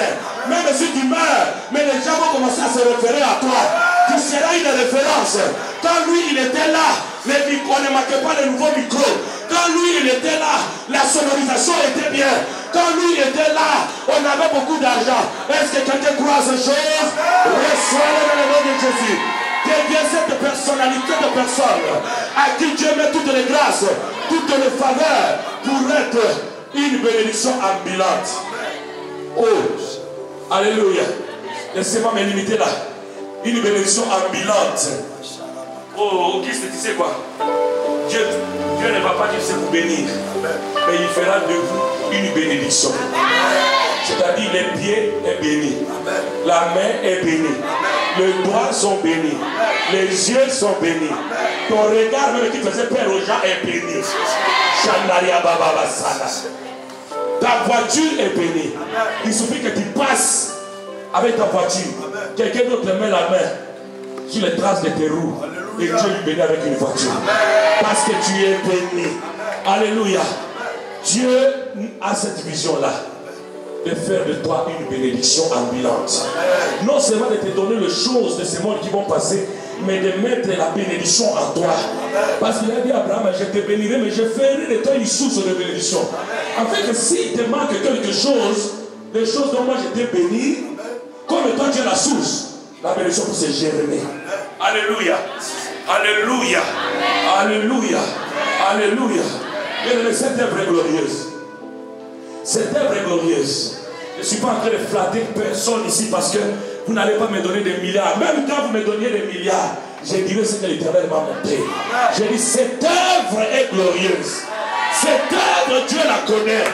Même si tu meurs, mais les gens vont commencer à se référer à toi. Tu seras une référence. Quand lui, il était là, les micros, on ne manquait pas les nouveaux micros. Quand lui, il était là, la sonorisation était bien. Quand lui, il était là, on avait beaucoup d'argent. Est-ce que quelqu'un croit à ces choses? Reçois-le dans le nom de Jésus. Deviens cette personnalité de personne à qui Dieu met toutes les grâces, toutes les faveurs pour être une bénédiction ambulante. Oh, alléluia. Laissez-moi me limiter là. Une bénédiction ambulante. Oh, Christ, tu sais quoi? Dieu ne va pas dire c'est vous bénir, mais il fera de vous une bénédiction. C'est-à-dire les pieds sont bénis, la main est bénie, les doigts sont bénis, les yeux sont bénis, ton regard même qui faisait peur aux gens est béni. Ta voiture est bénie. Il suffit que tu passes avec ta voiture, quelqu'un d'autre met la main sur les traces de tes roues. Et Dieu lui bénit avec une voiture. Parce que tu es béni. Alléluia. Dieu a cette vision-là de faire de toi une bénédiction ambulante. Non seulement de te donner les choses de ce monde qui vont passer, mais de mettre la bénédiction en toi. Parce qu'il a dit à Abraham, je te bénirai, mais je ferai de toi une source de bénédiction. En fait, s'il te manque quelque chose, les choses dont moi je t'ai béni, comme toi tu es la source, la bénédiction pour se germer. Alléluia. Alléluia. Alléluia. Alléluia. Bien, cette œuvre est glorieuse. Cette œuvre est glorieuse. Je ne suis pas en train de flatter personne ici parce que vous n'allez pas me donner des milliards. Même quand vous me donniez des milliards, je dirais ce que l'Éternel m'a montré. Je dis, cette œuvre est glorieuse. Cette œuvre, Dieu la connaît.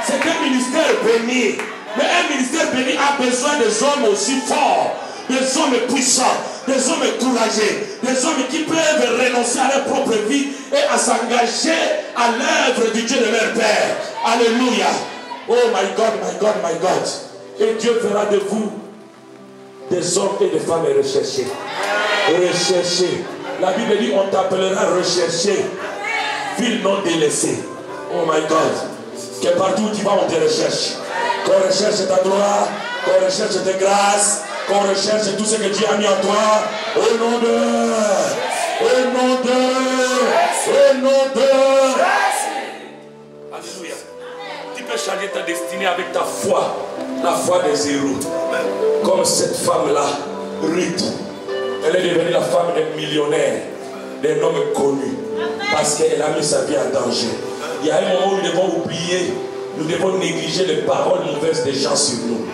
C'est un ministère béni. Mais un ministère béni a besoin des hommes aussi forts, des hommes puissants, des hommes courageux, des hommes qui peuvent renoncer à leur propre vie et à s'engager à l'œuvre du Dieu de leur Père. Alléluia. Oh my God, my God, my God. Et Dieu fera de vous des hommes et des femmes recherchés. Recherchés. La Bible dit, on t'appellera recherché, ville non délaissée. Oh my God. Que partout où tu vas, on te recherche. Qu'on recherche ta gloire, qu'on recherche tes grâces, qu'on recherche tout ce que Dieu a mis en toi. Au nom de... Au nom de... Au nom de... Alléluia. Tu peux changer ta destinée avec ta foi. La foi des héros. Comme cette femme-là, Ruth. Elle est devenue la femme d'un millionnaire, d'un homme connu. Parce qu'elle a mis sa vie en danger. Il y a un moment où nous devons oublier, nous devons négliger les paroles mauvaises des gens sur nous.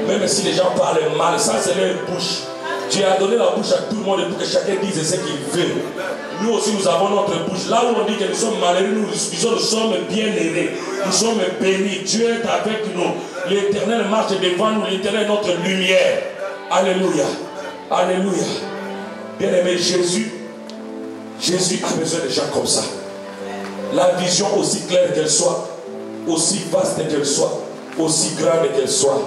Même si les gens parlent mal, ça c'est leur bouche. Dieu a donné la bouche à tout le monde pour que chacun dise ce qu'il veut. Nous aussi nous avons notre bouche. Là où on dit que nous sommes malheureux, nous sommes bien aimés. Nous sommes bénis. Dieu est avec nous. L'Éternel marche devant nous. L'Éternel est notre lumière. Alléluia. Alléluia. Bien-aimé, Jésus a besoin de gens comme ça. La vision, aussi claire qu'elle soit, aussi vaste qu'elle soit, aussi grande qu'elle soit,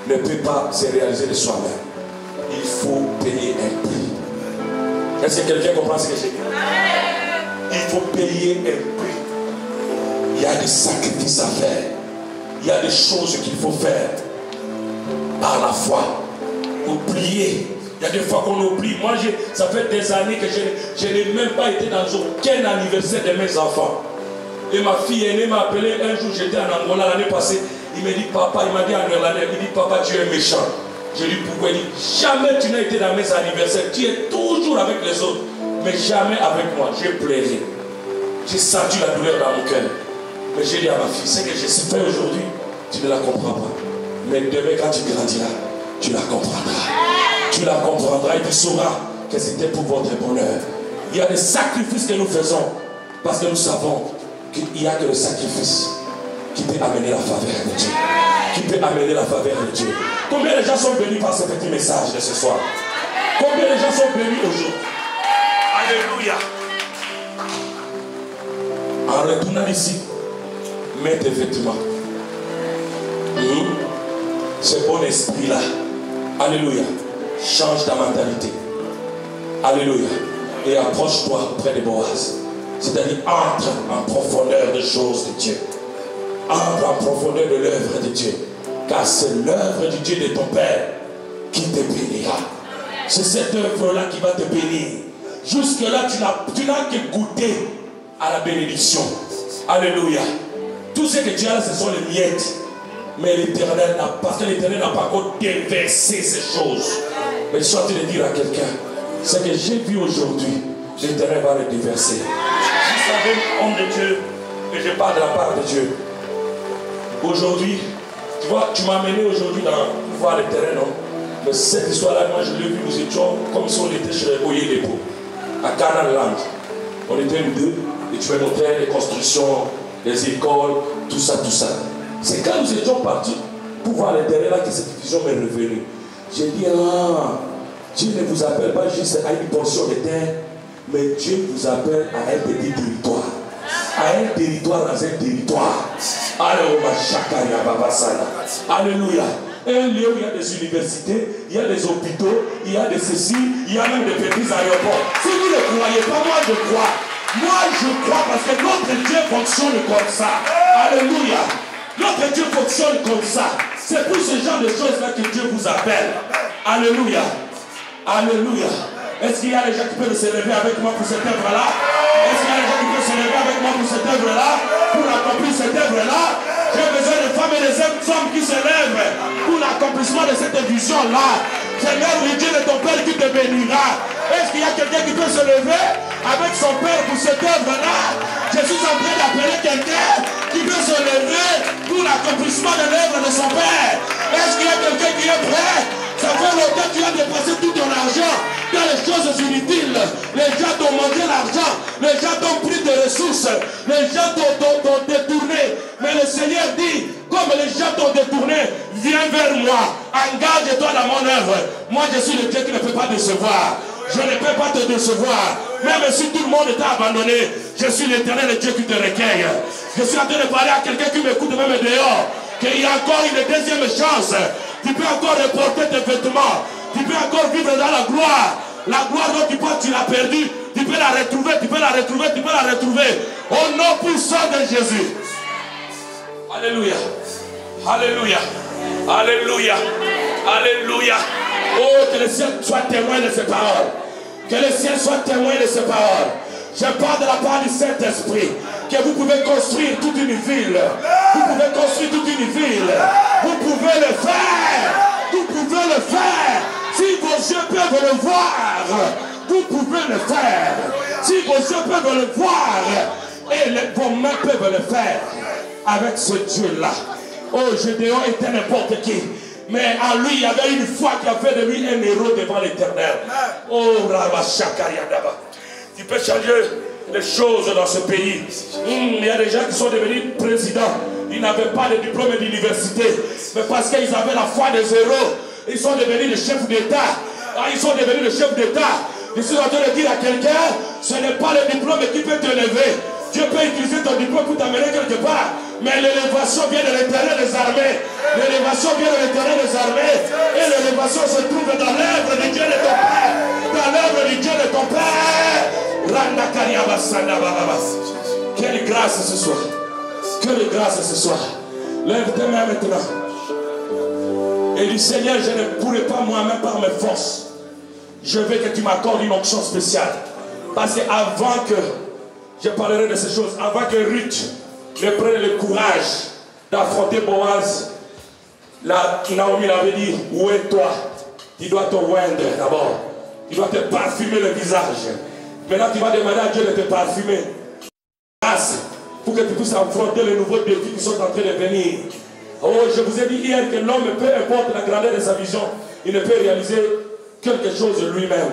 ne peut pas se réaliser de soi-même. Il faut payer un prix. Est-ce que quelqu'un comprend ce que j'ai dit? Il faut payer un prix. Il y a des sacrifices à faire. Il y a des choses qu'il faut faire par la foi. Oublier. Il y a des fois qu'on oublie. Moi, ça fait des années que je n'ai même pas été dans aucun anniversaire de mes enfants. Et ma fille aînée m'a appelé un jour, j'étais en Angola l'année passée. Il m'a dit, papa, il m'a dit en néerlandais, il dit, papa, tu es méchant. J'ai dit, pourquoi? Il dit, jamais tu n'as été dans mes anniversaires. Tu es toujours avec les autres, mais jamais avec moi. J'ai pleuré. J'ai senti la douleur dans mon cœur. Mais j'ai dit à ma fille, ce que je sais faire aujourd'hui, tu ne la comprends pas. Mais demain, quand tu grandiras, tu la comprendras. Tu la comprendras et tu sauras que c'était pour votre bonheur. Il y a des sacrifices que nous faisons parce que nous savons qu'il n'y a que le sacrifice qui peut amener la faveur de Dieu. Qui peut amener la faveur de Dieu. Combien de gens sont bénis par ce petit message de ce soir? Combien de gens sont bénis aujourd'hui? Alléluia. En retournant ici, mets tes vêtements. Ce bon esprit-là. Alléluia. Change ta mentalité. Alléluia. Et approche-toi près de Boaz. C'est-à-dire entre en profondeur des choses de Dieu. Entre en profondeur de l'œuvre de Dieu. Car c'est l'œuvre du Dieu de ton Père qui te bénira. C'est cette œuvre-là qui va te bénir. Jusque-là, tu n'as que goûté à la bénédiction. Alléluia. Tout ce que tu as là, ce sont les miettes. Mais l'Éternel n'a pas, parce que l'Éternel n'a pas encore déversé ces choses. Mais je suis en train de dire à quelqu'un, ce que j'ai vu aujourd'hui, l'Éternel va le déverser. Je savais, homme de Dieu, et je parle de la part de Dieu. Aujourd'hui, tu vois, tu m'as amené aujourd'hui pour voir le terrain, non? Mais cette histoire-là, moi je l'ai vu, nous étions comme si on était chez Oye Depot, à Canaan Land. On était nous deux, et tu m'as montré les constructions, les écoles, tout ça, tout ça. C'est quand nous étions partis pour voir le terrain là que cette vision m'est revenue. J'ai dit, Dieu ne vous appelle pas juste à une portion de terre, mais Dieu vous appelle à un petit territoire. À un territoire dans un territoire. Alléluia. Un lieu où il y a des universités, il y a des hôpitaux, il y a des ceci, il y a même des petits aéroports. Si vous ne croyez pas, moi je crois. Moi je crois parce que notre Dieu fonctionne comme ça. Alléluia. Notre Dieu fonctionne comme ça. C'est pour ce genre de choses-là que Dieu vous appelle. Alléluia. Alléluia. Est-ce qu'il y a des gens qui peuvent se lever avec moi pour cette œuvre-là? Est-ce qu'il y a des gens qui peuvent se lever avec moi pour cette œuvre-là? Pour accomplir cette œuvre-là? J'ai besoin de femmes et de hommes qui se lèvent pour l'accomplissement de cette vision-là. Seigneur, le Dieu de ton Père qui te bénira. Est-ce qu'il y a quelqu'un qui peut se lever avec son Père pour cette œuvre-là? Je suis en train d'appeler quelqu'un qui peut se lever pour l'accomplissement de l'œuvre de son Père. Est-ce qu'il y a quelqu'un qui est prêt? Ça fait longtemps que tu as dépensé tout ton argent dans les choses inutiles. Les gens t'ont mangé l'argent. Les gens t'ont pris des ressources. Les gens t'ont détourné. Mais le Seigneur dit, comme les gens t'ont détourné, viens vers moi. Engage-toi dans mon œuvre. Moi, je suis le Dieu qui ne peut pas décevoir. Je ne peux pas te décevoir. Même si tout le monde t'a abandonné, je suis l'Éternel, le Dieu qui te recueille. Je suis en train de parler à quelqu'un qui m'écoute même dehors. Qu'il y a encore une deuxième chance. Tu peux encore reporter tes vêtements. Tu peux encore vivre dans la gloire. La gloire dont tu penses tu l'as perdue. Tu peux la retrouver, tu peux la retrouver, tu peux la retrouver. Au nom puissant de Jésus. Alléluia. Alléluia. Alléluia. Alléluia. Oh, que le ciel soit témoin de ces paroles. Que le ciel soit témoin de ces paroles. Je parle de la part du Saint-Esprit. Que vous pouvez construire toute une ville. Vous pouvez construire toute une ville. Vous pouvez le faire. Vous pouvez le faire. Si vos yeux peuvent le voir, vous pouvez le faire. Si vos yeux peuvent le voir, et vos mains peuvent le faire. Avec ce Dieu-là. Oh, Gédéon était n'importe qui. Mais en lui, il y avait une foi qui a fait de lui un héros devant l'Éternel. Oh, Rabashakariadaba. Tu peux changer les choses dans ce pays. Il y a des gens qui sont devenus présidents. Ils n'avaient pas de diplôme d'université. Mais parce qu'ils avaient la foi des héros, ils sont devenus des chefs d'État. Ils sont devenus des chefs d'État. Je suis en train de dire à quelqu'un, ce n'est pas le diplôme qui peut te lever. Dieu peut utiliser ton diplôme pour t'amener quelque part. Mais l'élévation vient de l'Éternel des armées. L'élévation vient de l'Éternel des armées. Et l'élévation se trouve dans l'œuvre du Dieu de ton Père. Dans l'œuvre du Dieu de ton Père. Quelle grâce ce soir. Quelle grâce ce soir. Lève tes mains maintenant. Et dis, Seigneur, je ne pourrai pas moi-même par mes forces. Je veux que tu m'accordes une onction spéciale. Parce qu'avant que je parlerai de ces choses, avant que Ruth ne prenne le courage d'affronter Boaz, Naomi l'avait dit, où est toi? Tu dois te oindre d'abord. Tu dois te parfumer le visage. Maintenant tu vas demander à Dieu de te parfumer. Grâce pour que tu puisses affronter les nouveaux défis qui sont en train de venir. Oh, je vous ai dit hier que l'homme, peu importe la grandeur de sa vision, il ne peut réaliser quelque chose lui-même.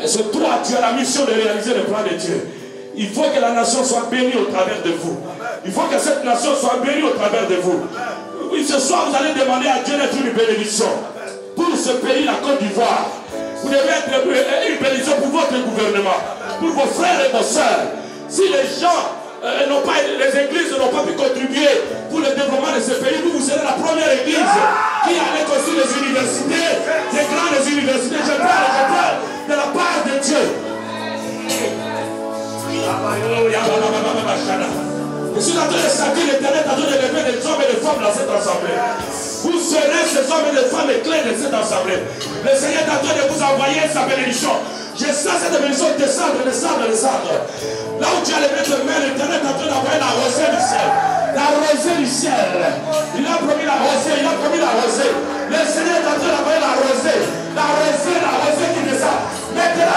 C'est toi, tu as la mission de réaliser le plan de Dieu. Il faut que la nation soit bénie au travers de vous. Il faut que cette nation soit bénie au travers de vous. Oui, ce soir, vous allez demander à Dieu d'être une bénédiction pour ce pays, la Côte d'Ivoire. Vous devez être une bénédiction pour votre gouvernement, pour vos frères et vos sœurs. Si les gens, les églises n'ont pas pu contribuer pour le développement de ce pays, vous serez la première église qui allait construire les universités, les grandes universités. Je parle de la part de Dieu. Je suis en train de sentir l'Éternel en train de lever des hommes et des femmes dans cette assemblée. Vous serez ces hommes et des femmes clés de cette assemblée. Le Seigneur est en train de vous envoyer sa bénédiction. Je sens cette bénédiction descendre, descendre, descendre. Là où tu as levé tes mains, l'Éternel est en train d'envoyer la rosée du ciel. La rosée du ciel. Il a promis la rosée, il a promis la rosée. Le Seigneur est en train d'envoyer la rosée. La rosée qui descend. Maintenant,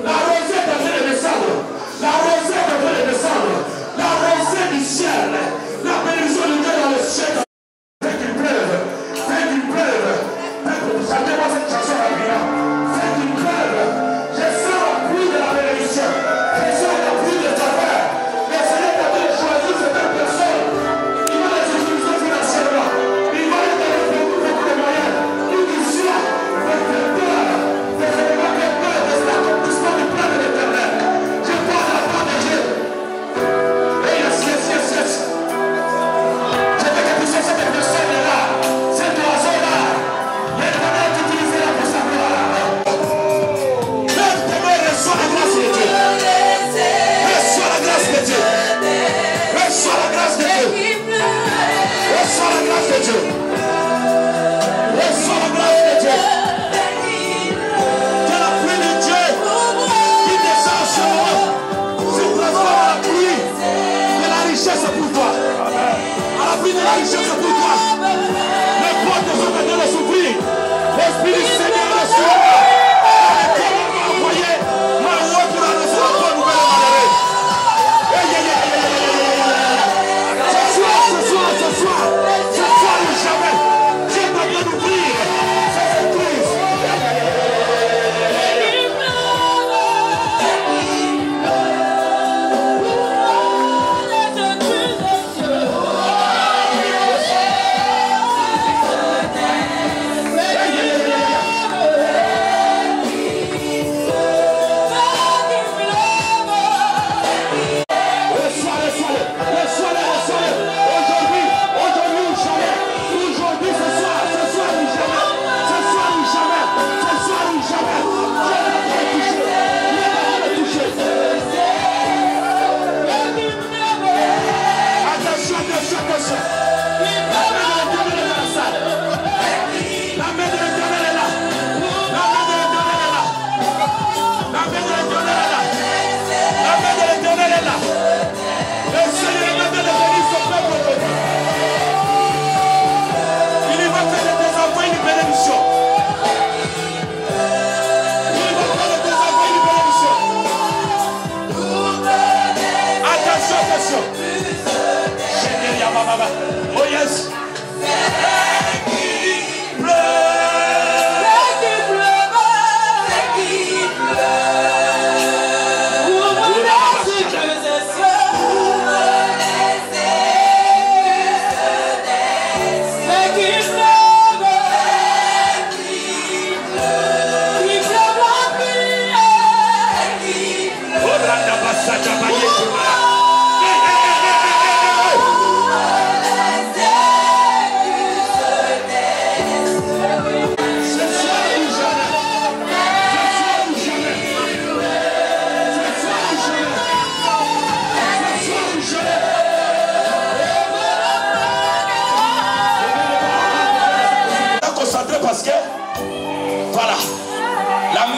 la rosée est en train de descendre. La rosée est en train de descendre. La rosée du ciel. La bénédiction de Dieu dans le ciel. Fais qu'il pleuve. Fais qu'il pleuve. Chantez-moi cette chanson à bien. Fais qu'il pleuve. Je sens la pluie de la bénédiction. Je sens la pluie de ta mère. Le Seigneur est en train de choisir certaines personnes. Il va les utiliser financièrement.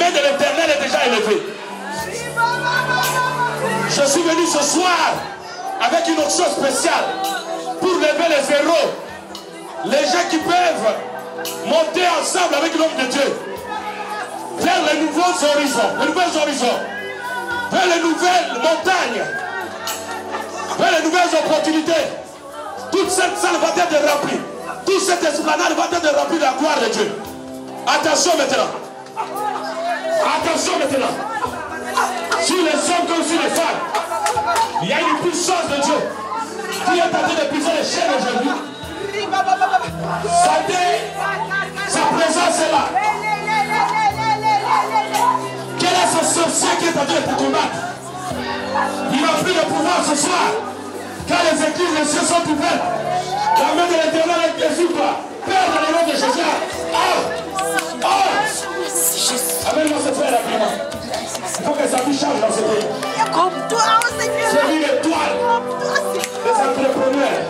main de l'Éternel est déjà élevée. Je suis venu ce soir avec une option spéciale pour lever les héros, les gens qui peuvent monter ensemble avec l'homme de Dieu vers les nouveaux horizons, vers les nouvelles montagnes, vers les nouvelles opportunités. Toute cette salle va être remplie, toute cette esplanade va être remplie de la gloire de Dieu. Attention maintenant. Attention maintenant. Sur les hommes comme sur les femmes, il y a une puissance de Dieu qui est en train de briser les chaînes aujourd'hui. Sa présence est là. Quel est ce sorcier qui est en train de te combattre? Il n'a plus de pouvoir ce soir. Car les églises, les cieux sont ouvertes. La main de l'Éternel est sur toi. Père, dans le nom de Jésus. Oh! Oh! Amène-moi ce frère rapidement. Il faut que sa vie change dans ce pays. Comme toi, Seigneur. C'est une étoile. Les entrepreneurs.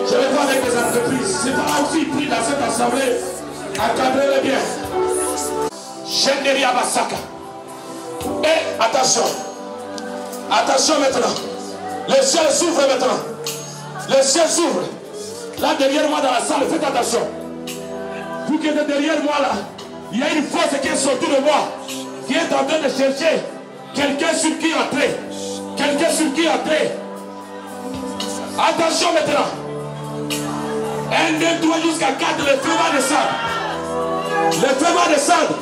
Je vais voir avec les entreprises. C'est pas aussi pris dans cette assemblée. Encadrez-les bien. Généria Basaka. Et attention. Attention maintenant. Les cieux s'ouvrent maintenant. Les cieux s'ouvrent. Là derrière moi dans la salle, faites attention. Vous qui êtes derrière moi là, il y a une force qui est sortie de moi, qui est en train de chercher quelqu'un sur qui entrer. Quelqu'un sur qui entrer. Attention maintenant. 1, 2, 3 jusqu'à 4, le feu va descendre. Le feu va descendre.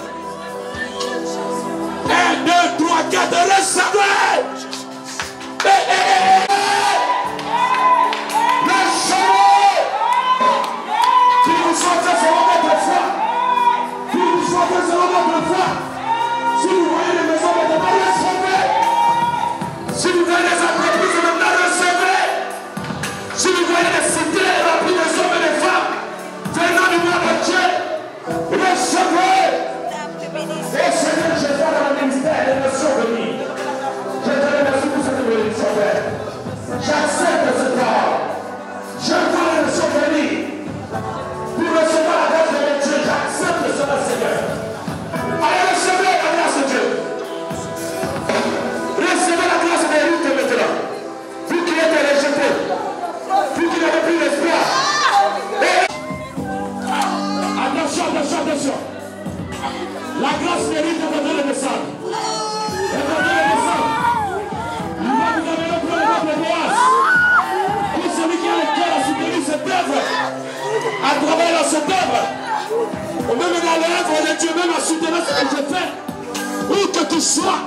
1, 2, 3, 4, recevez. Si vous sortez selon votre foi, si vous sortez selon votre foi, si vous voyez les maisons maintenant, recevez. Si vous voyez les entreprises maintenant, recevez. Si vous voyez les cités remplies des hommes et des femmes venant du monde de Dieu, recevez. Et Seigneur, je vois dans le ministère des nations venir. Je te remercie pour cette bénédiction, Père. J'accepte ce corps. Je vois les nations venir. Pour recevoir la grâce de Dieu, j'accepte cela, Seigneur. Allez, recevez la grâce de Dieu. Recevez la grâce de Dieu maintenant. Vous qui êtes rejetés, vous qui n'avez plus d'espoir. Attention, attention, attention. La grâce mérite de donner le message. Et de donner le message. Nous va vous amener au problème de Boaz. Pour celui qui a le cœur à soutenir cette œuvre, à travailler dans cette œuvre, ou même dans l'œuvre de Dieu, même à soutenir ce que je fais, où que tu sois,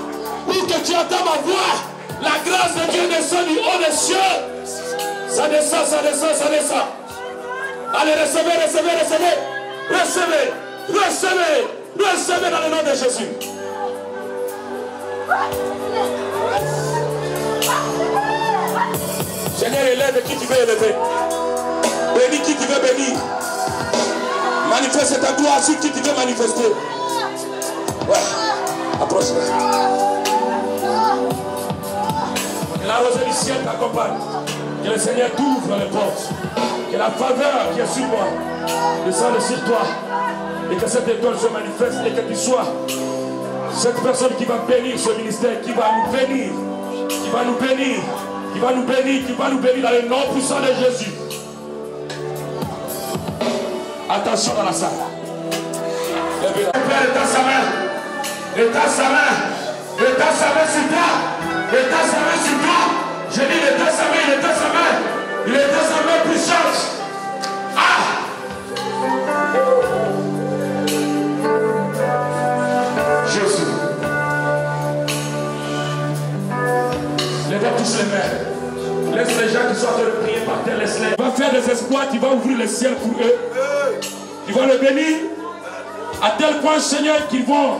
où que tu entends ma voix, la grâce de Dieu descend du haut des cieux. Ça descend, ça descend, ça descend. Allez, recevez, recevez, recevez, recevez, recevez, recevez dans le nom de Jésus. Seigneur, élève qui tu veux élever. Bénis qui tu veux bénir. Manifeste ta gloire sur qui tu veux manifester. Ouais. Approche-le. Que la rosée du ciel t'accompagne. Que le Seigneur t'ouvre les portes. Que la faveur qui est sur moi descende sur toi. Et que cette étoile se manifeste et que tu sois cette personne qui va bénir ce ministère, qui va nous bénir, qui va nous bénir, qui va nous bénir, qui va nous bénir dans le nom puissant de Jésus. Attention dans la salle. Le Père étend sa main. Étend sa main. Étend sa main sur toi. Étend sa main sur toi. Je dis il étend sa main, il étend sa main. Il étend sa main puissante. Ah! Jésus. Lève tous les mains. Laisse les gens qui sont en train de prier par terre, laisse-les. Tu vas faire des exploits, tu vas ouvrir le ciel pour eux. Tu vas le bénir à tel point, Seigneur, qu'ils vont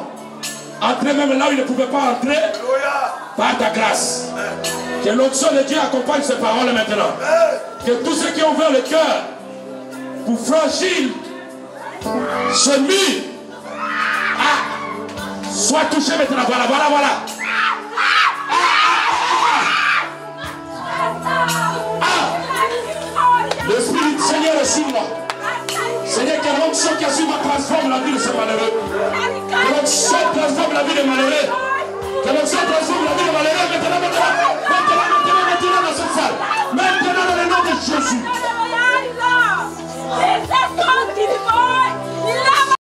entrer même là où ils ne pouvaient pas entrer par ta grâce. Que l'onction de Dieu accompagne ces paroles maintenant. Que tous ceux qui ont ouvert le cœur pour franchir ce mur soient touchés maintenant. Voilà, voilà, voilà. L'Esprit du Seigneur est sur moi. Seigneur, que l'onction qui est sur moi transforme la vie de ce malheureux. l'onction transforme la vie des malheureux. Que l'onction transforme la vie des malheureux. Maintenant dans cette salle. Maintenant dans le nom de Jésus.